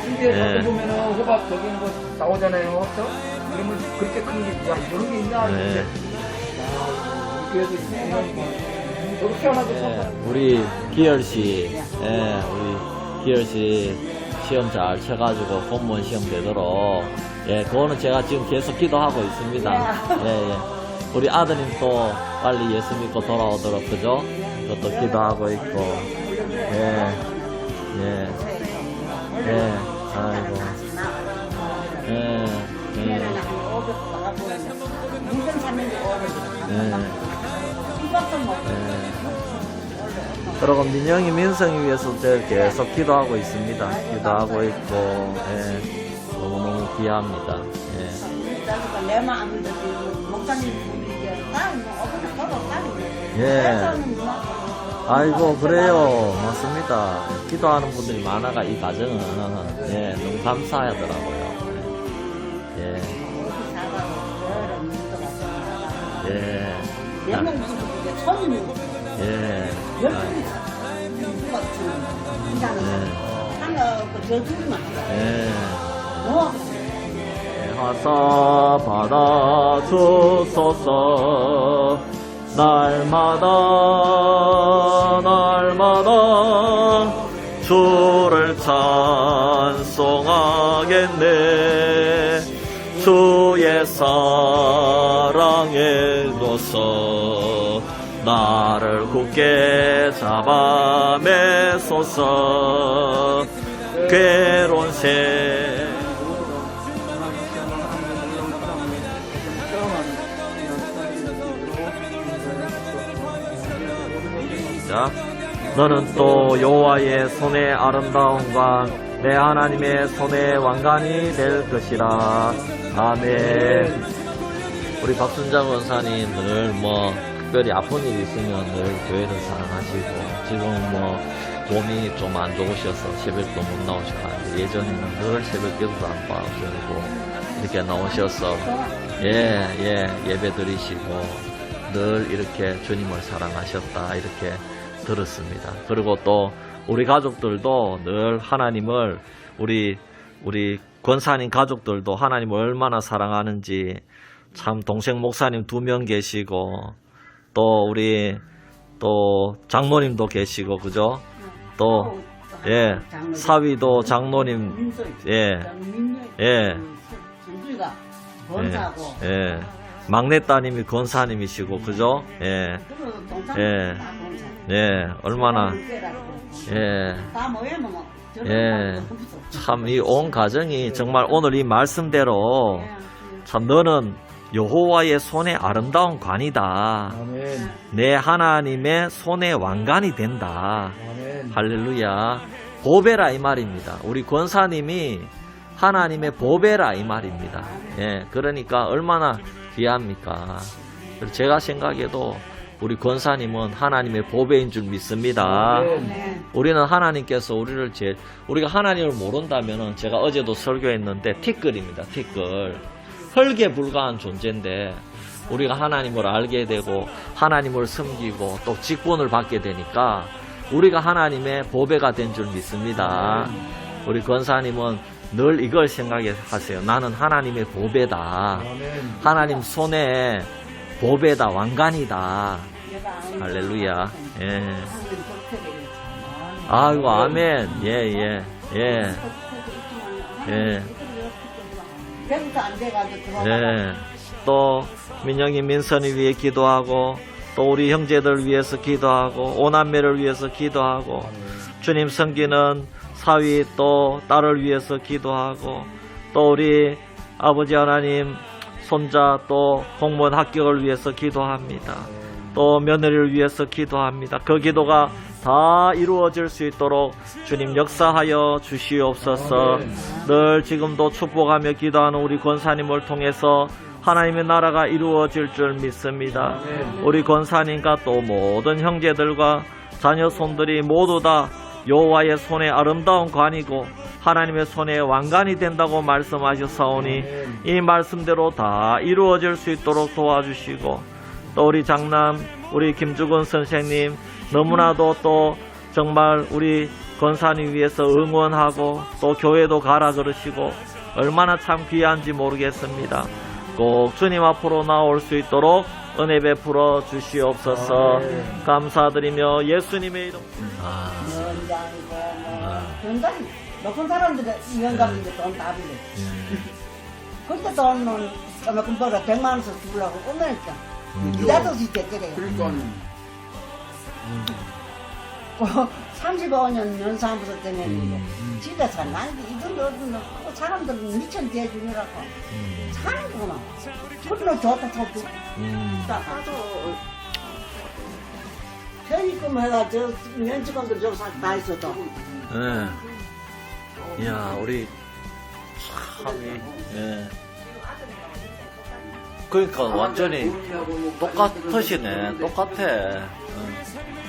TV에 네. 가끔 보면은 호박 저기 있는 거 나오잖아요. 그죠? 그러면 그렇게 큰 게, 야, 이런 게 있나? 네. 이런데. 야, 우리 교회도 있으면 저도 태어나서 처음 예, 봤어요. 우리 기열씨, 예, 우리 기열씨 시험 잘 쳐가지고 공무원 시험 되도록, 예, 그거는 제가 지금 계속 기도하고 있습니다. 예, 예. 우리 아드님도 빨리 예수 믿고 돌아오도록, 그죠? 그것도 기도하고 있고, 예, 예, 예, 아이고, 예, 예, 물건 샀는데 예. 이것도 뭐 그리고 민영이 민성이 위해서 제가 계속 기도하고 있습니다. 기도하고 있고, 예, 너무너무 귀합니다. 예. 내 마음도 지금 목사님 분이 나는 어디서 걸어 다니고 예. 아이고, 그래요. 맞습니다. 기도하는 분들이 많아가 이 가정은, 예, 너무 감사하더라고요. 예. 예. 내 몸도 손이 예. 열심히 하나 저 둘만 예. 뭐 하사 받아 주소서 날마다 주를 찬송하겠네 주의 사랑에 둬서 나를 굳게 잡아 매소서 괴로운 새 자, 너는 또 여호와의 손의 아름다움과 내 하나님의 손의 왕관이 될 것이라. 아멘. 우리 박순장 원사님 늘 특별히 아픈 일이 있으면 늘 교회를 사랑하시고 지금 몸이 좀 안 좋으셔서 새벽도 못 나오시고 하는데 예전에는 늘 새벽 기도도 안 빠지고 이렇게 나오셔서 예배 드리시고 늘 이렇게 주님을 사랑하셨다 이렇게 들었습니다. 그리고 또 우리 가족들도 늘 하나님을 우리 권사님 가족들도 하나님을 얼마나 사랑하는지 참 동생 목사님 2명 계시고 또 우리 또 장모님도 계시고 그죠? 또 예 사위도 장모님 예 전주가 권사고 예 막내 따님이 권사님이시고 그죠? 예 얼마나 참 이 온 가정이 정말 오늘 이 말씀대로 참 너는 여호와의 손의 아름다운 관이다. 아멘. 내 하나님의 손의 왕관이 된다. 아멘. 할렐루야. 보배라 이 말입니다. 우리 권사님이 하나님의 보배라 이 말입니다. 예, 그러니까 얼마나 귀합니까? 제가 생각해도 우리 권사님은 하나님의 보배인 줄 믿습니다. 우리는 하나님께서 우리가 하나님을 모른다면은 제가 어제도 설교했는데 티끌입니다. 티끌. 흙에 불과한 존재인데 우리가 하나님을 알게 되고 하나님을 섬기고 또 직분을 받게 되니까 우리가 하나님의 보배가 된 줄 믿습니다. 우리 권사님은 늘 이걸 생각하세요. 나는 하나님의 보배다. 하나님 손에 보배다. 왕관이다. 할렐루야. 예. 아이고 아멘. 예. 예. 또 민영이 민선이 위해 기도하고 또 우리 형제들 위해서 기도하고 오남매를 위해서 기도하고 주님 섬기는 사위 또 딸을 위해서 기도하고 또 우리 아버지 하나님 손자 또 공무원 합격을 위해서 기도합니다. 또 며느리를 위해서 기도합니다. 그 기도가 다 이루어질 수 있도록 주님 역사하여 주시옵소서. 늘 지금도 축복하며 기도하는 우리 권사님을 통해서 하나님의 나라가 이루어질 줄 믿습니다. 우리 권사님과 또 모든 형제들과 자녀 손들이 모두 다 여호와의 손에 아름다운 관이고 하나님의 손에 왕관이 된다고 말씀하셨사오니 이 말씀대로 다 이루어질 수 있도록 도와주시고 또 우리 장남 우리 김주근 선생님 너무나도 또 정말 우리 권사님 위해서 응원하고 또 교회도 가라 그러시고 얼마나 참 귀한지 모르겠습니다. 꼭 주님 앞으로 나올 수 있도록 은혜 베풀어 주시옵소서. 감사드리며 예수님의 이름. 연단 높은 사람들은 영감인데 돈 다 빌려. 그때 돈은 조금 벌어 100만 원씩 주려고 오면니까 기다려서 이제 그래요. 그러니까 35년 연사무소 때문에 집에서 난게 이 정도는 사람들은 미천 대주느라고 사는구나. 그런 좋다 좋고. 나도 편의금 해가 저 면직원들 다 있어도. 네. 이야, 우리 참이. 예. 그러니까 완전히 똑같으시네. 똑같아.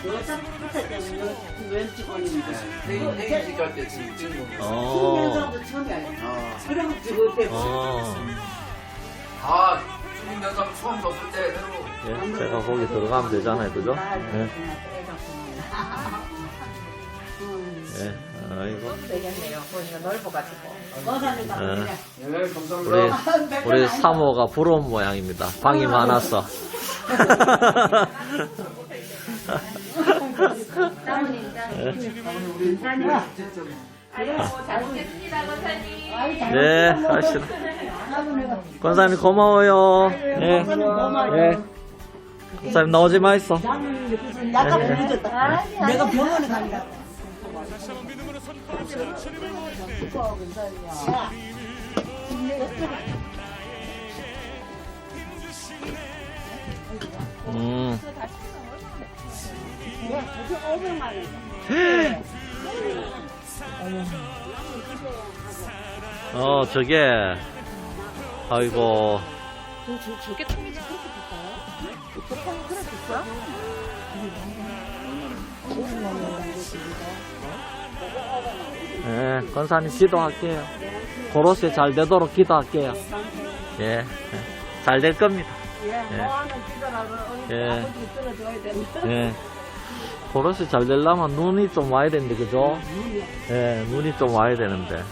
여자 끝에 때문에 면직원인데. 회의식 할때 지금 찍는 거. 면사도 처음이야. 그럼 지금 때. 다 주민연장 처음 봤을 때 새로. 예, 제가 거기 들어가면 되잖아요, 그죠? 예. 예, 아이고. 되겠네요. 보니까 넓어가지고. 네, 감사합니다. 우리 사모가 부러운 모양입니다. 방이 많아서. 아이고, 잘 먹겠습니다, 권사님. 네, 하시라. 권사님 고마워요. 예. 예. 권사님 나오지 마 있어. 약간 부르졌다. 내가 병원에 가니까. 저게, 아이고. 저게 통이지 그렇게 비싸요? 보통 그렇게 비싸? 예, 권사님 기도할게요. 고로쇠 잘 되도록 기도할게요. 예, 잘 될 겁니다. 예, 예. 고로쇠 잘 되려면 눈이 좀 와야 되는데, 그죠? 예, 눈이 좀 와야 되는데.